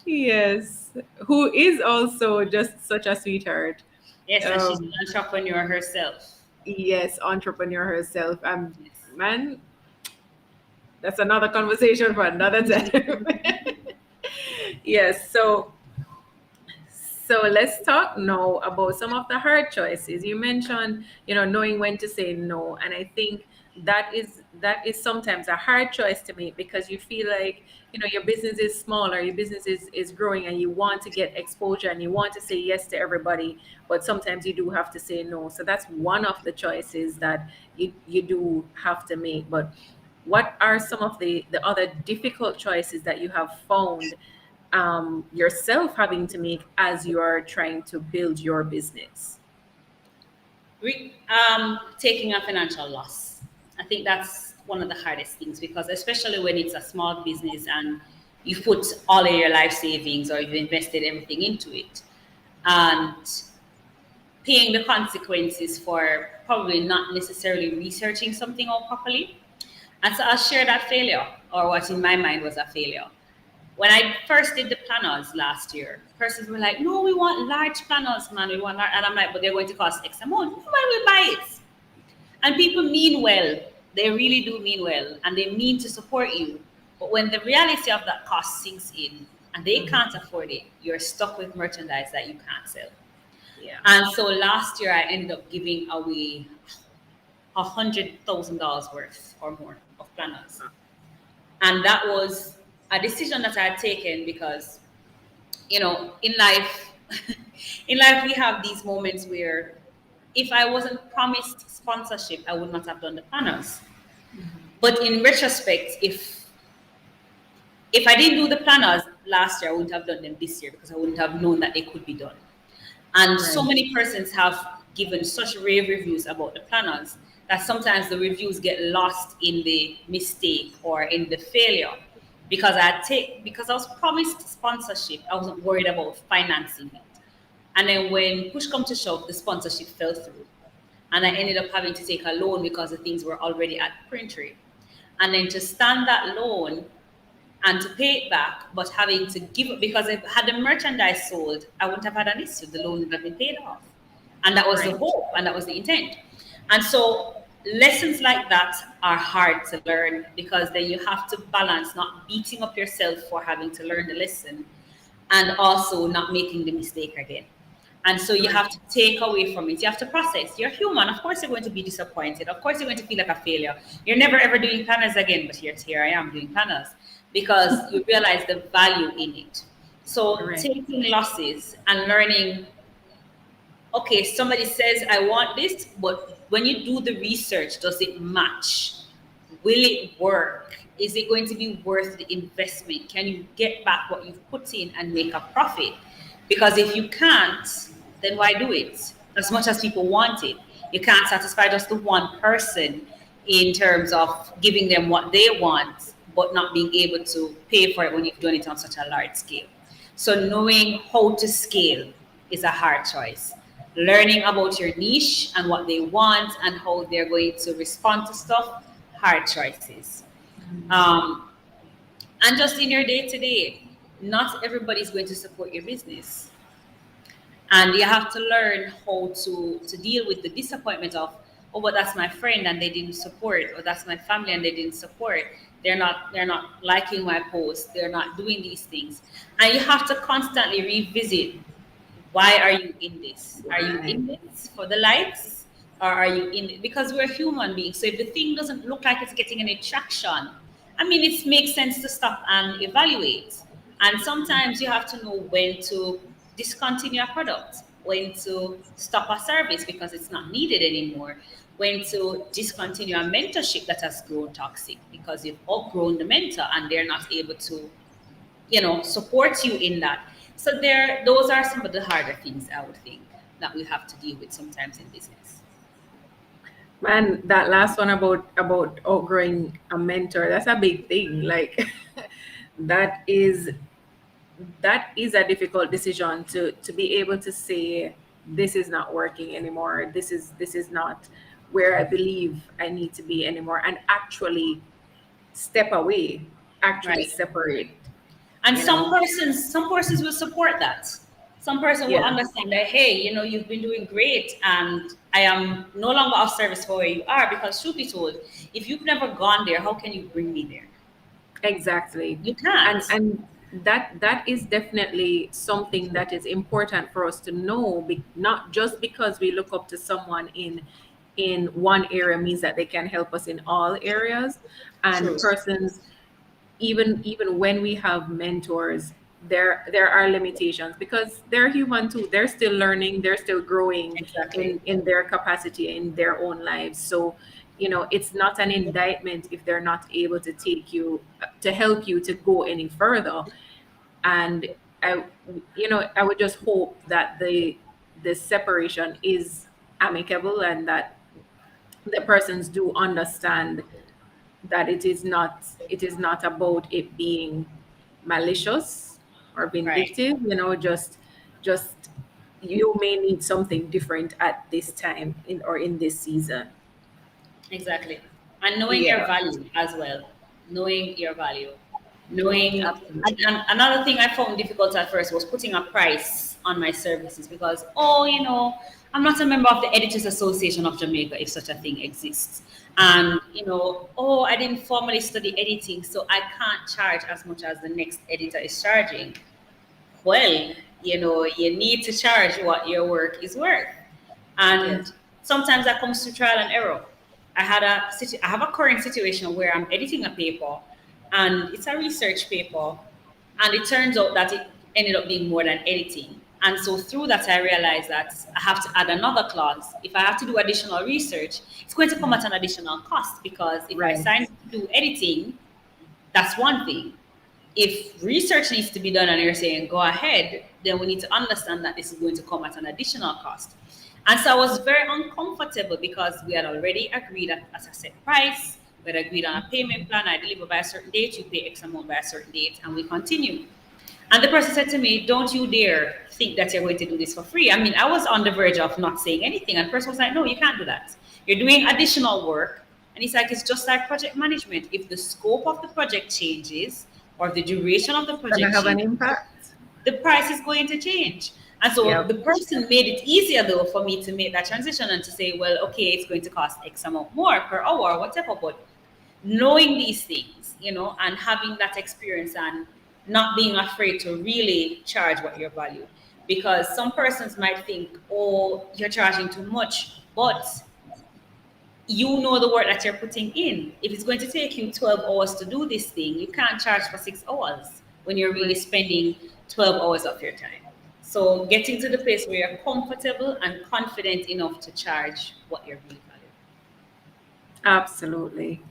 Yes. Who is also just such a sweetheart. Yes, and she's an Um, entrepreneur herself. yes, entrepreneur herself. Yes. Man, that's another conversation for another time. Yes, so let's talk now about some of the hard choices. You mentioned, knowing when to say no, and I think that is sometimes a hard choice to make because you feel like, your business is small or your business is growing and you want to get exposure and you want to say yes to everybody, but sometimes you do have to say no. So that's one of the choices that you do have to make. But what are some of the other difficult choices that you have found yourself having to make as you are trying to build your business? Taking a financial loss. I think that's one of the hardest things because, especially when it's a small business and you put all of your life savings or you've invested everything into it, and paying the consequences for probably not necessarily researching something out properly. And so I'll share that failure, or what in my mind was a failure. When I first did the planners last year, persons were like, "No, we want large planners, man. We want large," and I'm like, "But they're going to cost X amount. When we buy it?" And people mean well. They really do mean well, and they mean to support you. But when the reality of that cost sinks in, and they can't afford it, you're stuck with merchandise that you can't sell. Yeah. And so last year, I ended up giving away $100,000 worth or more of planners, and that was a decision that I had taken because, in life, in life we have these moments where if I wasn't promised sponsorship, I would not have done the planners. But in retrospect, if I didn't do the planners last year, I wouldn't have done them this year because I wouldn't have known that they could be done. And so Right. many persons have given such rave reviews about the planners that sometimes the reviews get lost in the mistake or in the failure. Because I was promised sponsorship, I wasn't worried about financing it. And then when push come to shove, the sponsorship fell through. And I ended up having to take a loan because the things were already at print rate. And then to stand that loan and to pay it back, but having to give it because if had the merchandise sold, I wouldn't have had an issue. The loan would have been paid off. And that was the Right. hope and that was the intent. And so lessons like that are hard to learn because then you have to balance not beating up yourself for having to learn the lesson and also not making the mistake again. And so you have Right. to take away from it. You have to process. You're human. Of course, you're going to be disappointed. Of course, you're going to feel like a failure. You're never ever doing planners again, but here I am doing planners because you realize the value in it. So Right. taking losses and learning, okay, somebody says, I want this, but when you do the research, does it match? Will it work? Is it going to be worth the investment? Can you get back what you've put in and make a profit? Because if you can't, then why do it? As much as people want it, you can't satisfy just the one person in terms of giving them what they want, but not being able to pay for it when you've done it on such a large scale. So knowing how to scale is a hard choice. Learning about your niche and what they want and how they're going to respond to stuff, hard choices. Um, and just in your day to day, not everybody's going to support your business, and you have to learn how to deal with the disappointment of, oh, but that's my friend and they didn't support, or that's my family and they didn't support. They're not liking my post, they're not doing these things. And you have to constantly revisit, why are you in this? Are you Right. in this for the likes, or are you in it because we're human beings? So if the thing doesn't look like it's getting any traction, I mean, it makes sense to stop and evaluate. And sometimes you have to know when to discontinue a product, when to stop a service because it's not needed anymore, when to discontinue a mentorship that has grown toxic because you've outgrown the mentor and they're not able to, support you in that. So those are some of the harder things I would think that we have to deal with sometimes in business. Man, that last one about outgrowing a mentor, that's a big thing. Like that is that is a difficult decision to be able to say this is not working anymore. This is not where I believe I need to be anymore, and actually step away, actually Right. separate, And you know? some persons will support that. Some person will Yeah, understand that, hey, you've been doing great and I am no longer of service for where you are, because truth be told, if you've never gone there, how can you bring me there? exactly. You and can't. and that is definitely something that is important for us to know, not just because we look up to someone in one area means that they can help us in all areas. And True. persons, even when we have mentors, there are limitations because they're human too. They're still learning, they're still growing Exactly. in their capacity in their own lives. So it's not an indictment if they're not able to take you to help you to go any further. And I would just hope that the separation is amicable, and that the persons do understand that it is not about it being malicious or Right. vindictive. Just you may need something different at this time in this season. Exactly. And knowing your Yeah, value as well. Knowing your value. Knowing, absolutely. and another thing I found difficult at first was putting a price on my services because, oh, I'm not a member of the Editors Association of Jamaica, if such a thing exists. And, oh, I didn't formally study editing, so I can't charge as much as the next editor is charging. Well, you need to charge what your work is worth. Yes. And sometimes that comes through trial and error. I have a current situation where I'm editing a paper, and it's a research paper, and it turns out that it ended up being more than editing. And so through that, I realized that I have to add another clause. If I have to do additional research, it's going to come at an additional cost, because if I Right. sign up to do editing, that's one thing. If research needs to be done and you're saying go ahead, then we need to understand that this is going to come at an additional cost. And so I was very uncomfortable because we had already agreed at a set price, we had agreed on a payment plan. I deliver by a certain date, you pay X amount by a certain date, and we continue. And the person said to me, don't you dare think that you're going to do this for free. I mean, I was on the verge of not saying anything. And the person was like, no, you can't do that. You're doing additional work. And he's like, it's just like project management. If the scope of the project changes or the duration of the Gonna project have an changes, impact. the price is going to change. And so Yep. the person made it easier though for me to make that transition and to say, well, okay, it's going to cost X amount more per hour or whatever. But knowing these things, and having that experience and not being afraid to really charge what you value. Because some persons might think, oh, you're charging too much, but you know the work that you're putting in. If it's going to take you 12 hours to do this thing, you can't charge for 6 hours when you're really Right. spending 12 hours of your time. So getting to the place where you're comfortable and confident enough to charge what you're really valuing. Absolutely.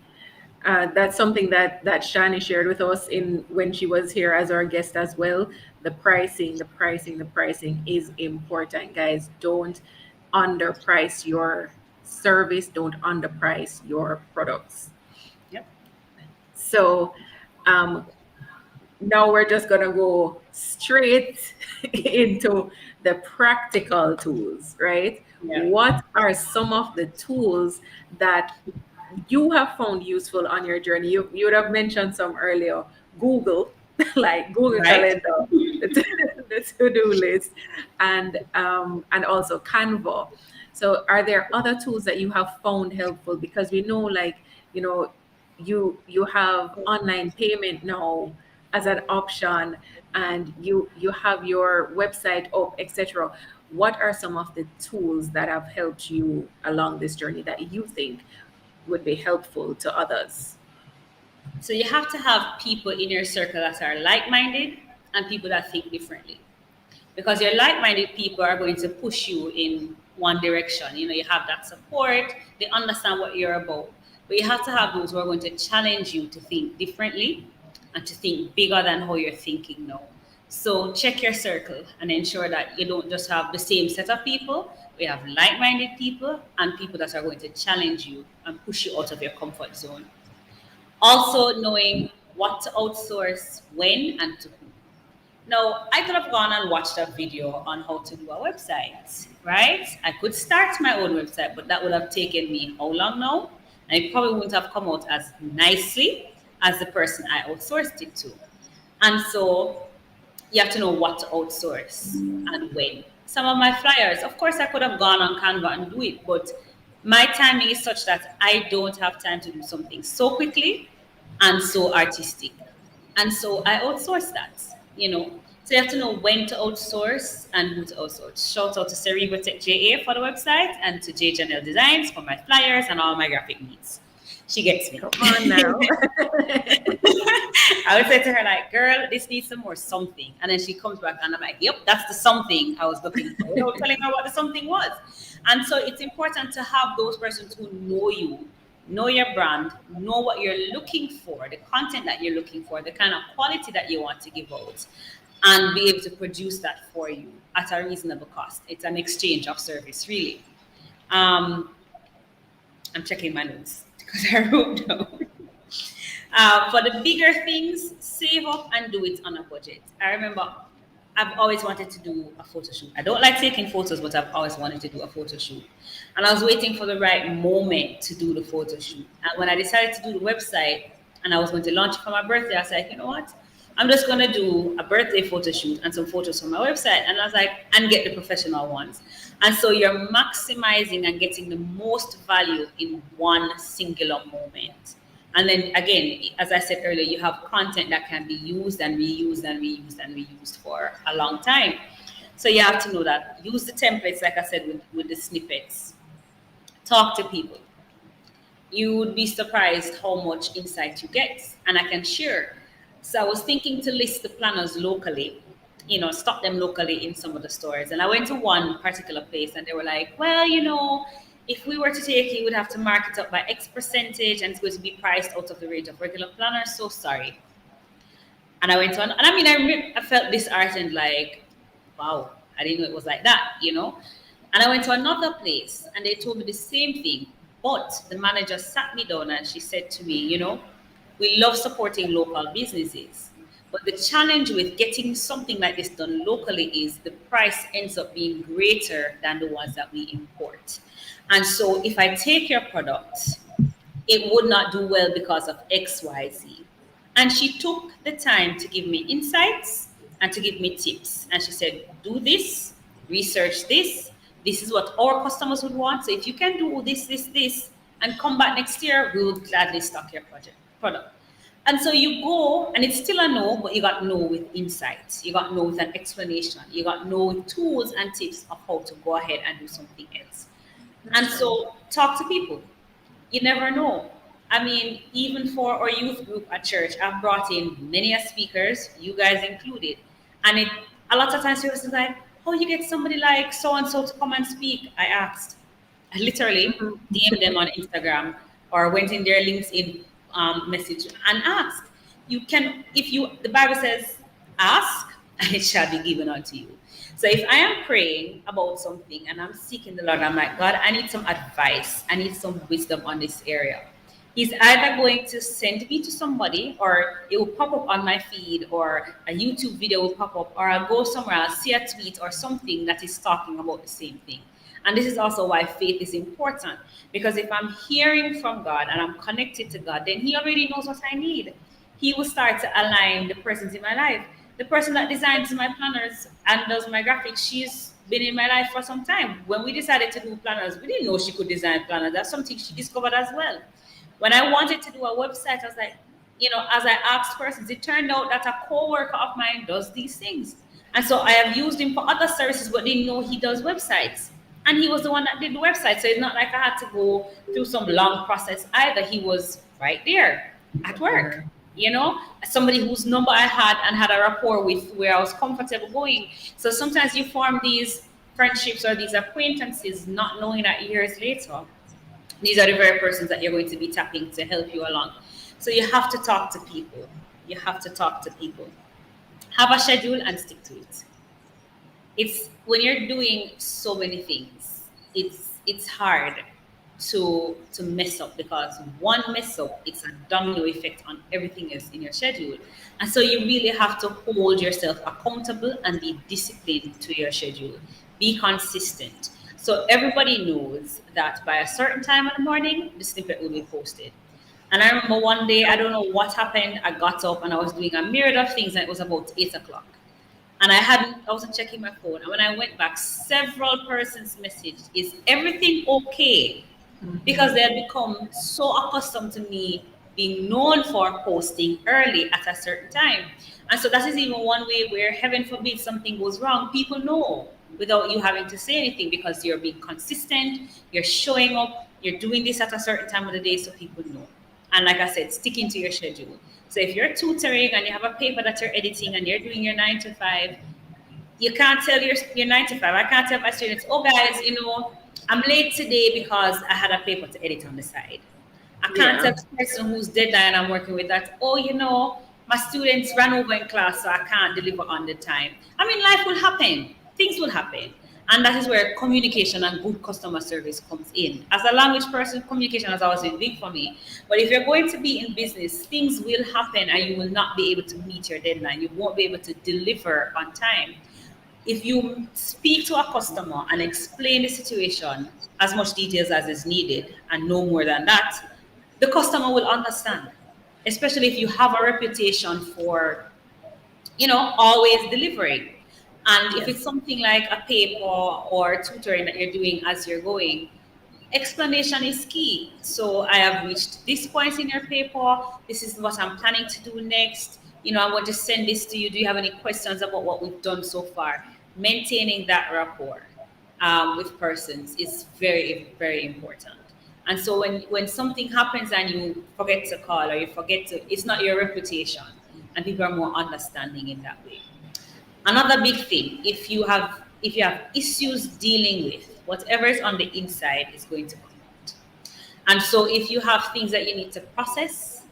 That's something that Shani shared with us in when she was here as our guest as well. The pricing is important, guys. Don't underprice your service. Don't underprice your products. Yep. So, um, now we're just gonna go straight into the practical tools, right? Yeah. What are some of the tools that you have found useful on your journey? You would have mentioned some earlier. Google, like Google Right. Calendar, the to-do list, and also Canva. So, are there other tools that you have found helpful? Because we know, like, you know, you have online payment now as an option, and you have your website up, etc. What are some of the tools that have helped you along this journey that you think would be helpful to others? So you have to have people in your circle that are like-minded and people that think differently. Because your like-minded people are going to push you in one direction. You have that support, they understand what you're about. But you have to have those who are going to challenge you to think differently and to think bigger than how you're thinking now. So check your circle and ensure that you don't just have the same set of people. We have like-minded people and people that are going to challenge you and push you out of your comfort zone. Also knowing what to outsource, when, and to who. Now, I could have gone and watched a video on how to do a website, right? I could start my own website, but that would have taken me how long now? And it probably wouldn't have come out as nicely as the person I outsourced it to. And so you have to know what to outsource and when. Some of my flyers, of course, I could have gone on Canva and do it, but my timing is such that I don't have time to do something so quickly and so artistic. And so I outsource that. So you have to know when to outsource and who to outsource. Shout out to Cerebral Tech JA for the website and to J Janelle Designs for my flyers and all my graphic needs. She gets me. Come on now. I would say to her, like, girl, this needs some more something. And then she comes back and I'm like, yep, that's the something I was looking for, without telling her what the something was. And so it's important to have those persons who know you, know your brand, know what you're looking for, the content that you're looking for, the kind of quality that you want to give out, and be able to produce that for you at a reasonable cost. It's an exchange of service, really. Um, I'm checking my notes because I wrote down. For the bigger things, save up and do it on a budget. I remember I've always wanted to do a photo shoot. I don't like taking photos, but I've always wanted to do a photo shoot. And I was waiting for the right moment to do the photo shoot. And when I decided to do the website and I was going to launch it for my birthday, I was like, you know what? I'm just going to do a birthday photo shoot and some photos from my website. And I was like, and get the professional ones. And so you're maximizing and getting the most value in one singular moment. And then again, as I said earlier, you have content that can be used and reused and reused and reused for a long time. So you have to know that. Use the templates, like I said, with the snippets. Talk to people. You would be surprised how much insight you get. And I can share. So I was thinking to list the planners locally, stock them locally in some of the stores. And I went to one particular place and they were like, well, if we were to take it, we would have to mark it up by X percentage and it's going to be priced out of the rate of regular planners. So sorry. And I went on, and I felt disheartened, like, wow, I didn't know it was like that. And I went to another place and they told me the same thing. But the manager sat me down and she said to me, we love supporting local businesses. But the challenge with getting something like this done locally is the price ends up being greater than the ones that we import. And so if I take your product, it would not do well because of XYZ. And she took the time to give me insights and to give me tips. And she said, do this, research this. This is what our customers would want. So if you can do this, and come back next year, we will gladly stock your product. And so you go, and it's still a no, but you got no with insights. You got no with an explanation. You got no with tools and tips of how to go ahead and do something else. And so talk to people. You never know. Even for our youth group at church, I've brought in many speakers, you guys included. And a lot of times people say, like, oh, you get somebody like so-and-so to come and speak. I asked. I literally DM'd them on Instagram or went in their LinkedIn message and ask. You can, if you, the Bible says, ask and it shall be given unto you. So if I am praying about something and I'm seeking the Lord, I'm like, God, I need some advice. I need some wisdom on this area. He's either going to send me to somebody, or it will pop up on my feed, or a YouTube video will pop up, or I'll go somewhere, I'll see a tweet or something that is talking about the same thing. And this is also why faith is important. Because if I'm hearing from God and I'm connected to God, then He already knows what I need. He will start to align the persons in my life. The person that designs my planners and does my graphics, she's been in my life for some time. When we decided to do planners, we didn't know she could design planners. That's something she discovered as well. When I wanted to do a website, I was like, as I asked persons, it turned out that a co-worker of mine does these things. And so I have used him for other services, but didn't know he does websites. And he was the one that did the website. So it's not like I had to go through some long process either. He was right there at work, somebody whose number I had and had a rapport with, where I was comfortable going. So sometimes you form these friendships or these acquaintances, not knowing that years later, these are the very persons that you're going to be tapping to help you along. So you have to talk to people. You have to talk to people. Have a schedule and stick to it. It's when you're doing so many things, it's hard to mess up, because one mess up, it's a domino effect on everything else in your schedule. And so you really have to hold yourself accountable and be disciplined to your schedule. Be consistent. So everybody knows that by a certain time in the morning, the snippet will be posted. And I remember one day, I don't know what happened. I got up and I was doing a myriad of things, and it was about 8 o'clock. And I wasn't checking my phone. And when I went back, several persons messaged, "Is everything okay?" Because they had become so accustomed to me being known for posting early at a certain time. And so that is even one way where, heaven forbid, something goes wrong, people know without you having to say anything, because you're being consistent, you're showing up, you're doing this at a certain time of the day, so people know. And like I said, sticking to your schedule. So if you're tutoring and you have a paper that you're editing and you're doing your 9 to 5, you can't tell your 9 to 5. I can't tell my students, "Oh, guys, I'm late today because I had a paper to edit on the side." I can't Yeah. tell the person whose deadline I'm working with that, "Oh, my students ran over in class, so I can't deliver on the time." I mean, life will happen, things will happen. And that is where communication and good customer service comes in. As a language person, communication has always been big for me. But if you're going to be in business, things will happen and you will not be able to meet your deadline. You won't be able to deliver on time. If you speak to a customer and explain the situation as much details as is needed and no more than that, the customer will understand, especially if you have a reputation for, always delivering. And if it's Yes. something like a paper or tutoring that you're doing as you're going, explanation is key. So I have reached this point in your paper. This is what I'm planning to do next. I'm going to send this to you. Do you have any questions about what we've done so far? Maintaining that rapport with persons is very, very important. And so when something happens and you forget to call, or you forget to, it's not your reputation, and people are more understanding in that way. Another big thing, if you have issues dealing with, whatever is on the inside is going to come out. And so if you have things that you need to process,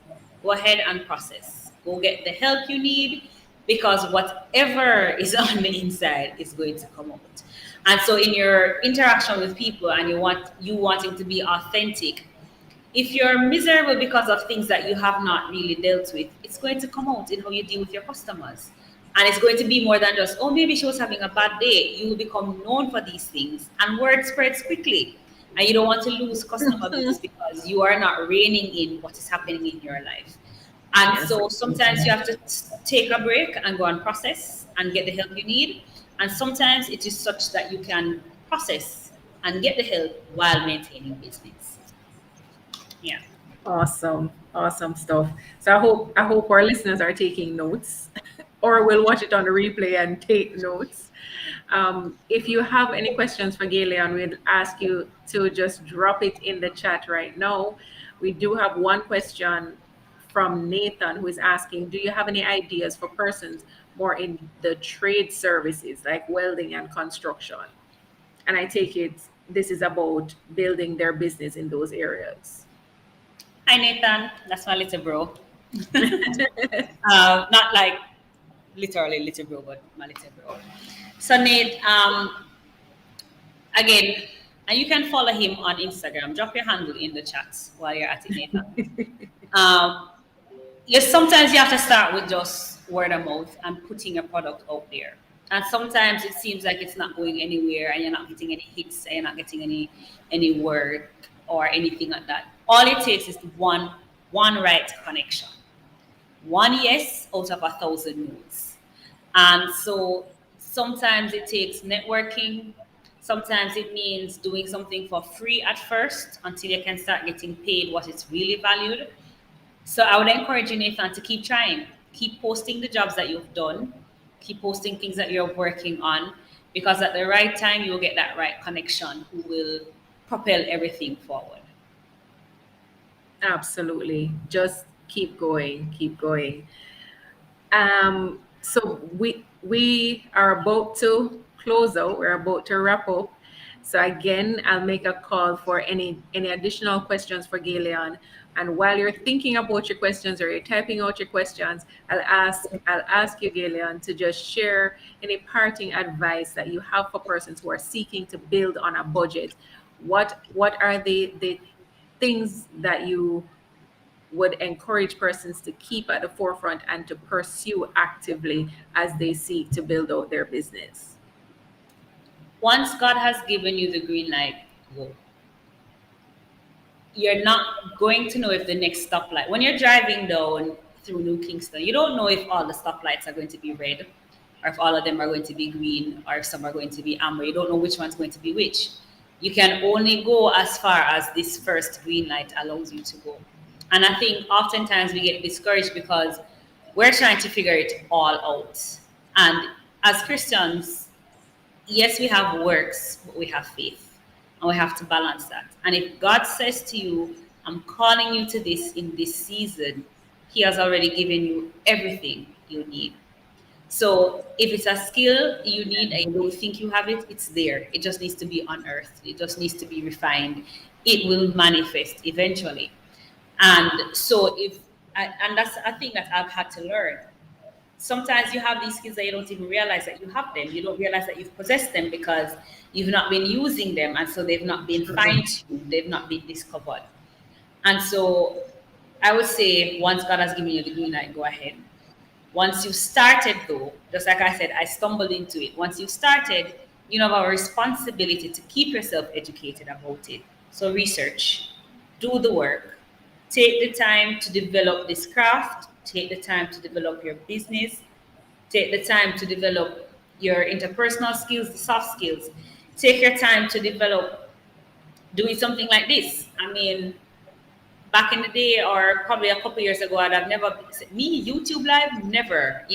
go ahead and process. Go get the help you need, because whatever is on the inside is going to come out. And so in your interaction with people, and you wanting to be authentic, if you're miserable because of things that you have not really dealt with, it's going to come out in how you deal with your customers. And it's going to be more than just, "Oh, maybe she was having a bad day." You will become known for these things, and word spreads quickly. And you don't want to lose customer base because you are not reining in what is happening in your life. And Yes. so sometimes you have to take a break and go and process and get the help you need. And sometimes it is such that you can process and get the help while maintaining business. Yeah. Awesome. Awesome stuff. So I hope our listeners are taking notes or will watch it on the replay and take notes. If you have any questions for Galeon, we'd ask you to just drop it in the chat right now. We do have one question from Nathan, who is asking, do you have any ideas for persons more in the trade services like welding and construction? And I take it this is about building their business in those areas. Hi Nathan, that's my little bro. Not like literally little bro, but my little bro. So Nate, again, and you can follow him on Instagram. Drop your handle in the chats while you're at it, Nathan. Um, yes, sometimes you have to start with just word of mouth and putting your product out there. And sometimes it seems like it's not going anywhere, and you're not getting any hits, and you're not getting any work or anything like that. All it takes is one right connection, one yes out of 1,000 no's. And so sometimes it takes networking. Sometimes it means doing something for free at first until you can start getting paid what is really valued. So I would encourage you, Nathan, to keep trying. Keep posting the jobs that you've done. Keep posting things that you're working on, because at the right time you will get that right connection who will propel everything forward. Absolutely. Just keep going, keep going. So we are about to close out. We're about to wrap up. So again, I'll make a call for any additional questions for Galeon. And while you're thinking about your questions or you're typing out your questions, I'll ask you, Galeon, to just share any parting advice that you have for persons who are seeking to build on a budget. What are the things that you would encourage persons to keep at the forefront and to pursue actively as they seek to build out their business? Once God has given you the green light, go. You're not going to know if the next stoplight, when you're driving down through New Kingston, you don't know if all the stoplights are going to be red, or if all of them are going to be green, or if some are going to be amber. You don't know which one's going to be which. You can only go as far as this first green light allows you to go. And I think oftentimes we get discouraged because we're trying to figure it all out. And as Christians, yes, we have works, but we have faith. And we have to balance that. And if God says to you, I'm calling you to this in this season, He has already given you everything you need. So if it's a skill you need and you don't think you have it, it's there. It just needs to be unearthed. It just needs to be refined. It will manifest eventually. And so and that's a thing that I've had to learn. Sometimes you have these skills that you don't even realize that you have them. You don't realize that you've possessed them because you've not been using them, and so they've not been fine-tuned, they've not been discovered. And so I would say once God has given you the green light, go ahead. Once you started though, just like I said, I stumbled into it. Once you started, you have a responsibility to keep yourself educated about it. So research, do the work, take the time to develop this craft, take the time to develop your business, take the time to develop your interpersonal skills, the soft skills. Take your time to develop doing something like this. I mean, back in the day, or probably a couple years ago, I'd have never me YouTube live, never.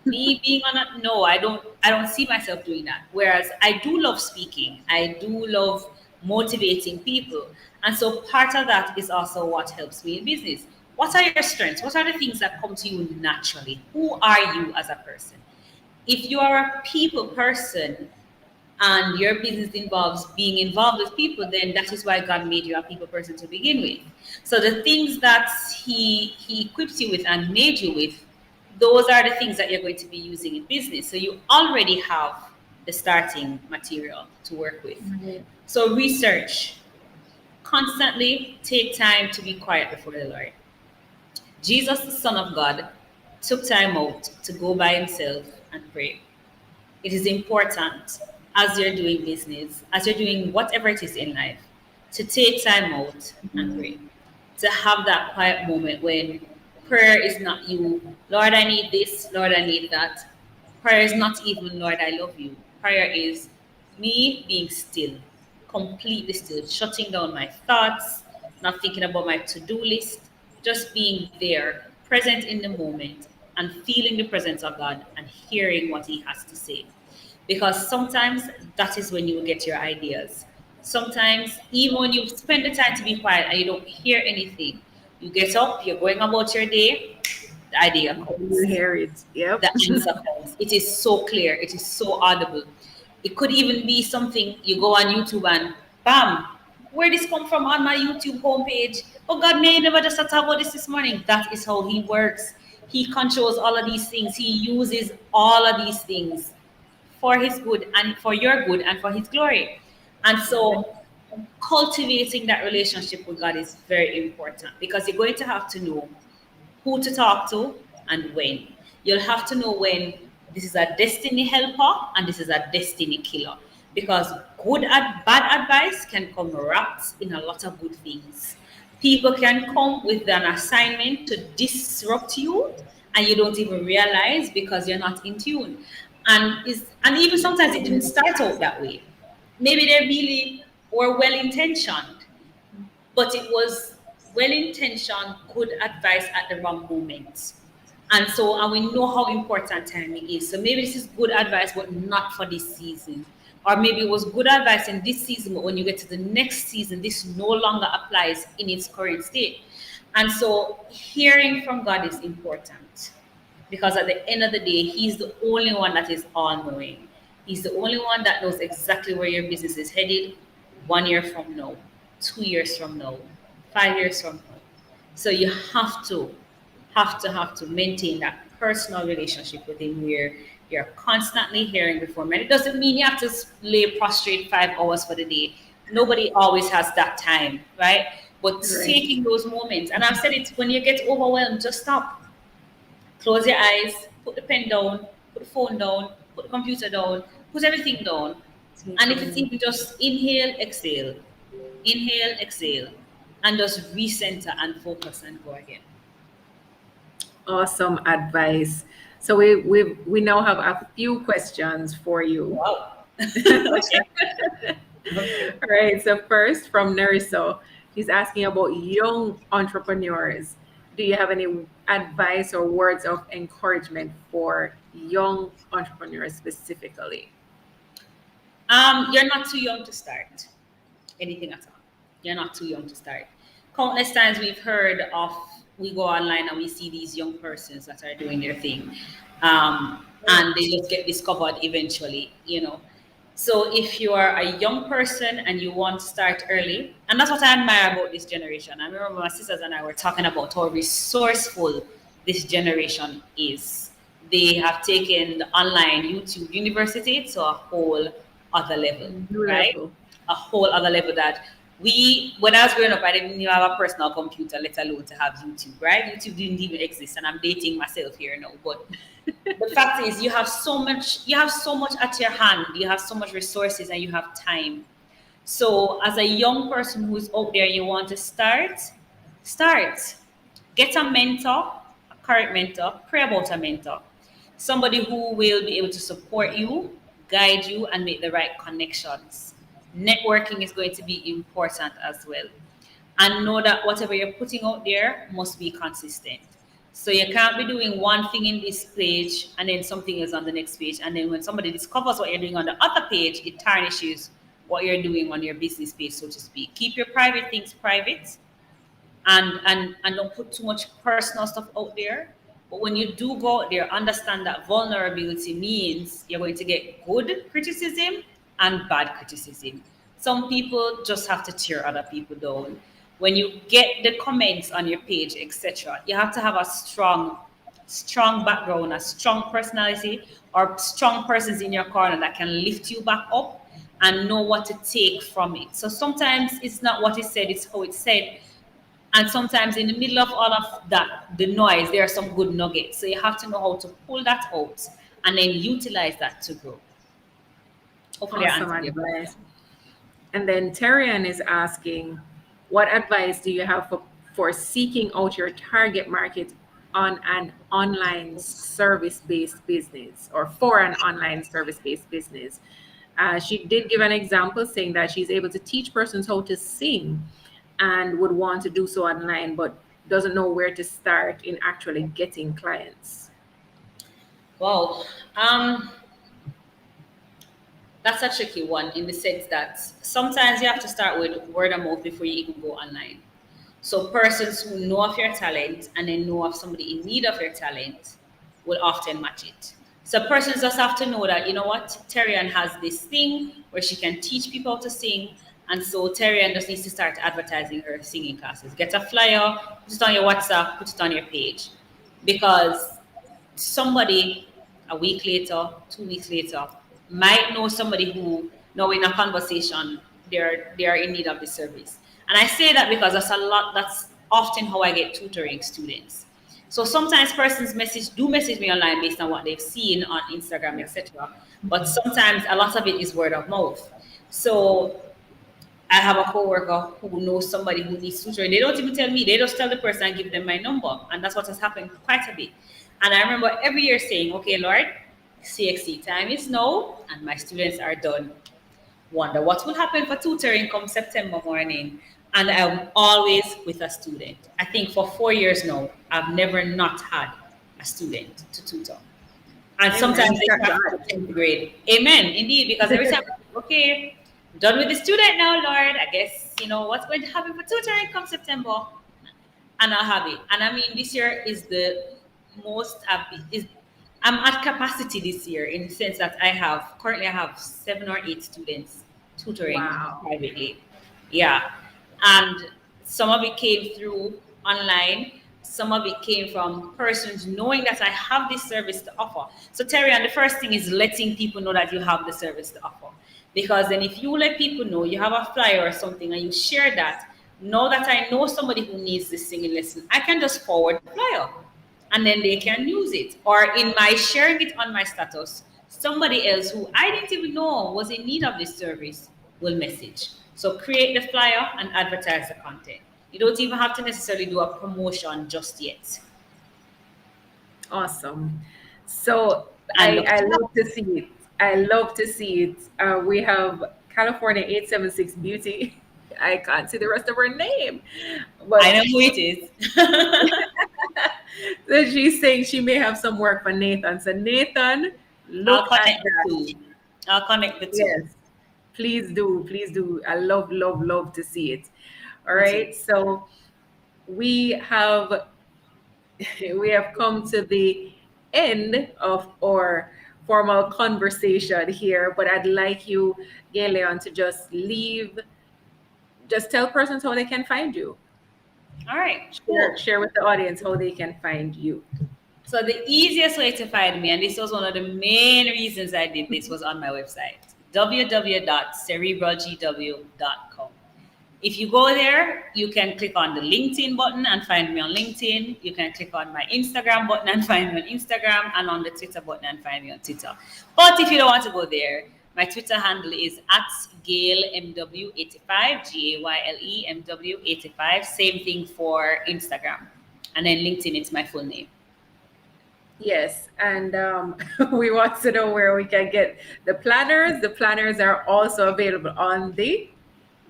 Me being on it, no, I don't see myself doing that. Whereas I do love speaking, I do love motivating people, and so part of that is also what helps me in business. What are your strengths? What are the things that come to you naturally? Who are you as a person? If you are a people person and your business involves being involved with people, then that is why God made you a people person to begin with. So the things that He equips you with and made you with, those are the things that you're going to be using in business. So you already have the starting material to work with. Right. So research, constantly take time to be quiet before the Lord. Jesus, the Son of God, took time out to go by himself and pray. It is important as you're doing business, as you're doing whatever it is in life, to take time out and pray. To have that quiet moment when prayer is not you, Lord, I need this, Lord, I need that. Prayer is not even, Lord, I love you. Prayer is me being still, completely still, shutting down my thoughts, not thinking about my to do list, just being there, present in the moment, and feeling the presence of God and hearing what He has to say. Because sometimes that is when you will get your ideas. Sometimes, even when you spend the time to be quiet and you don't hear anything, you get up, you're going about your day, the idea You comes, hear it. Yep. the answer comes. It is so clear, it is so audible. It could even be something you go on YouTube and bam, where this come from on my YouTube homepage? Oh God, may I never just talk about this morning. That is how he works. He controls all of these things. He uses all of these things for his good and for your good and for his glory. And so cultivating that relationship with God is very important because you're going to have to know who to talk to and when. You'll have to know when this is a destiny helper and this is a destiny killer. Because bad advice can come wrapped in a lot of good things. People can come with an assignment to disrupt you and you don't even realize because you're not in tune. And even sometimes it didn't start out that way. Maybe they really were well intentioned, but it was well intentioned, good advice at the wrong moment. And we know how important timing is. So maybe this is good advice, but not for this season. Or maybe it was good advice in this season, but when you get to the next season, this no longer applies in its current state. And so hearing from God is important because at the end of the day, He's the only one that is all knowing. He's the only one that knows exactly where your business is headed 1 year from now, 2 years from now, 5 years from now. So you have to maintain that personal relationship with Him where you're constantly hearing before men. It doesn't mean you have to lay prostrate 5 hours for the day. Nobody always has that time, right? But Right. taking those moments, and I've said it, when you get overwhelmed, just stop. Close your eyes, put the pen down, put the phone down, put the computer down, put everything down. Take And a if it's moment. even just inhale, exhale, and just recenter and focus and go again. Awesome advice. So we now have a few questions for you. Wow. Okay. Okay. All right. So first from Neriso, he's asking about young entrepreneurs. Do you have any advice or words of encouragement for young entrepreneurs specifically? You're not too young to start anything at all. You're not too young to start. Countless times we go online and we see these young persons that are doing their thing, and they just get discovered eventually. So if you are a young person and you want to start early, and that's what I admire about this generation. I remember my sisters and I were talking about how resourceful this generation is. They have taken the online YouTube university to a whole other level, New right? level. A whole other level that when I was growing up, I didn't even have a personal computer, let alone to have YouTube, right? YouTube didn't even exist, and I'm dating myself here now. But the fact is, you have so much at your hand, you have so much resources, and you have time. So, as a young person who's out there, you want to start. Get a mentor, a current mentor, pray about a mentor, somebody who will be able to support you, guide you, and make the right connections. Networking is going to be important as well. And know that whatever you're putting out there must be consistent. So you can't be doing one thing in this page and then something else on the next page. And then when somebody discovers what you're doing on the other page, it tarnishes what you're doing on your business page, so to speak. Keep your private things private and don't put too much personal stuff out there. But when you do go out there, understand that vulnerability means you're going to get good criticism and bad criticism. Some people just have to tear other people down. When you get the comments on your page, etc., you have to have a strong background, a strong personality, or strong persons in your corner that can lift you back up and know what to take from it. So sometimes it's not what is said, it's how it's said. And sometimes in the middle of all of that, the noise, there are some good nuggets. So you have to know how to pull that out and then utilize that to grow. Hopefully I Awesome answered your question. advice. And then Terrian is asking, what advice do you have for seeking out your target market on an online service-based business or for an online service-based business? She did give an example saying that she's able to teach persons how to sing and would want to do so online, but doesn't know where to start in actually getting clients. Wow. That's a tricky one in the sense that sometimes you have to start with word of mouth before you even go online. So persons who know of your talent and then know of somebody in need of your talent will often match it. So persons just have to know that, you know what, Terrian has this thing where she can teach people how to sing, And so Terry just needs to start advertising her singing classes. Get a flyer, put it on your WhatsApp, put it on your page. Because somebody a week later, 2 weeks later, might know somebody who now in a conversation they're in need of the service. And I say that because that's often how I get tutoring students. So sometimes persons message me online based on what they've seen on Instagram, Yeah. etc. But sometimes a lot of it is word of mouth. So I have a coworker who knows somebody who needs tutoring. They don't even tell me. They just tell the person and give them my number. And that's what has happened quite a bit. And I remember every year saying, okay, Lord, CXC time is now, and my students are done. Wonder what will happen for tutoring come September morning. And I'm always with a student. I think for 4 years now, I've never not had a student to tutor. And sometimes Amen. they Thank start God. to 10th grade. Amen. Indeed, because every time, okay, done with the student now, Lord. I guess you know what's going to happen for tutoring come September, and I'll have it. And I mean, this year is the most. I'm at capacity this year in the sense that I have 7 or 8 students tutoring Wow. privately. Yeah. And some of it came through online, some of it came from persons knowing that I have this service to offer. So, Terry, and the first thing is letting people know that you have the service to offer. Because then, if you let people know you have a flyer or something and you share that, know that I know somebody who needs this singing lesson, I can just forward the flyer and then they can use it. Or in my sharing it on my status, somebody else who I didn't even know was in need of this service will message. So create the flyer and advertise the content. You don't even have to necessarily do a promotion just yet. Awesome. So And I love to see it. I love to see it. We have California 876 Beauty. I can't see the rest of her name, I but know who it is. so she's saying she may have some work for Nathan. So Nathan, I'll look at connect the that. two. I'll connect the two. Yes, please do. Please do. I love, love, love to see it. All Me too. right. So we have we have come to the end of our formal conversation here, but I'd like you, Galeon, to just tell persons how they can find you. All right, Share, cool. share with the audience how they can find you. So the easiest way to find me, and this was one of the main reasons I did this, was on my website, www.cerebralgw.com. If you go there, you can click on the LinkedIn button and find me on LinkedIn. You can click on my Instagram button and find me on Instagram, and on the Twitter button and find me on Twitter. But if you don't want to go there, my Twitter handle is at GailMW85, GaylMW85. Same thing for Instagram. And then LinkedIn, it's my full name. Yes, and we want to know where we can get the planners. The planners are also available on the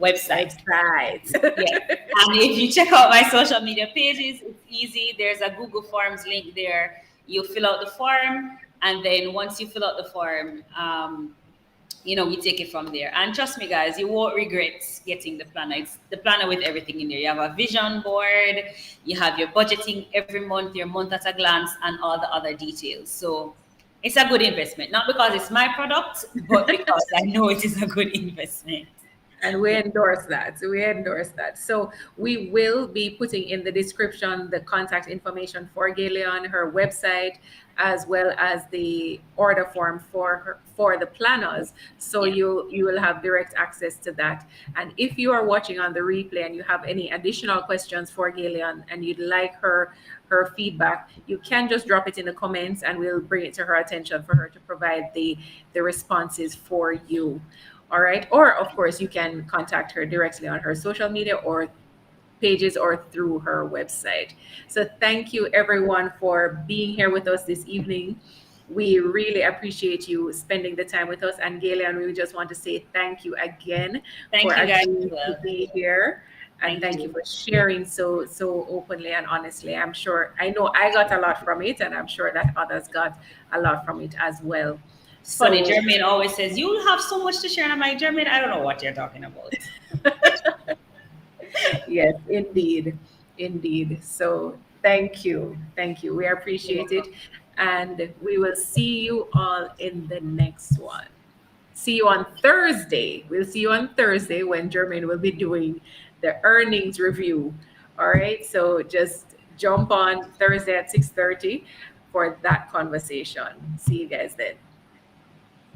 Website. website. Yes. And if you check out my social media pages, it's easy. There's a Google Forms link there. You fill out the form, and then once you fill out the form, we take it from there. And trust me, guys, you won't regret getting the planner. It's the planner with everything in there. You have a vision board, you have your budgeting every month, your month at a glance, and all the other details. So it's a good investment, not because it's my product, but because I know it is a good investment. And we endorse that. We endorse that. So we will be putting in the description the contact information for Galeon, her website, as well as the order form for her for the planners. So Yeah. you will have direct access to that. And if you are watching on the replay and you have any additional questions for Galeon and you'd like her feedback, you can just drop it in the comments and we'll bring it to her attention for her to provide the responses for you. All right. Or, of course, you can contact her directly on her social media or pages or through her website. So, thank you, everyone, for being here with us this evening. We really appreciate you spending the time with us. And, Galen, we just want to say thank you again for Thank you guys as agreeing to well. be here. And Thank thank you you. for sharing so openly and honestly. I know I got a lot from it, and I'm sure that others got a lot from it as well. It's funny, So, Jermaine always says, you'll have so much to share. And I'm like, Jermaine, I don't know what you're talking about. yes, indeed. Indeed. So thank you. Thank you. We You're appreciate welcome. it. And we will see you all in the next one. see you on Thursday. We'll see you on Thursday when Jermaine will be doing the earnings review. All right. So just jump on Thursday at 6:30 for that conversation. See you guys then.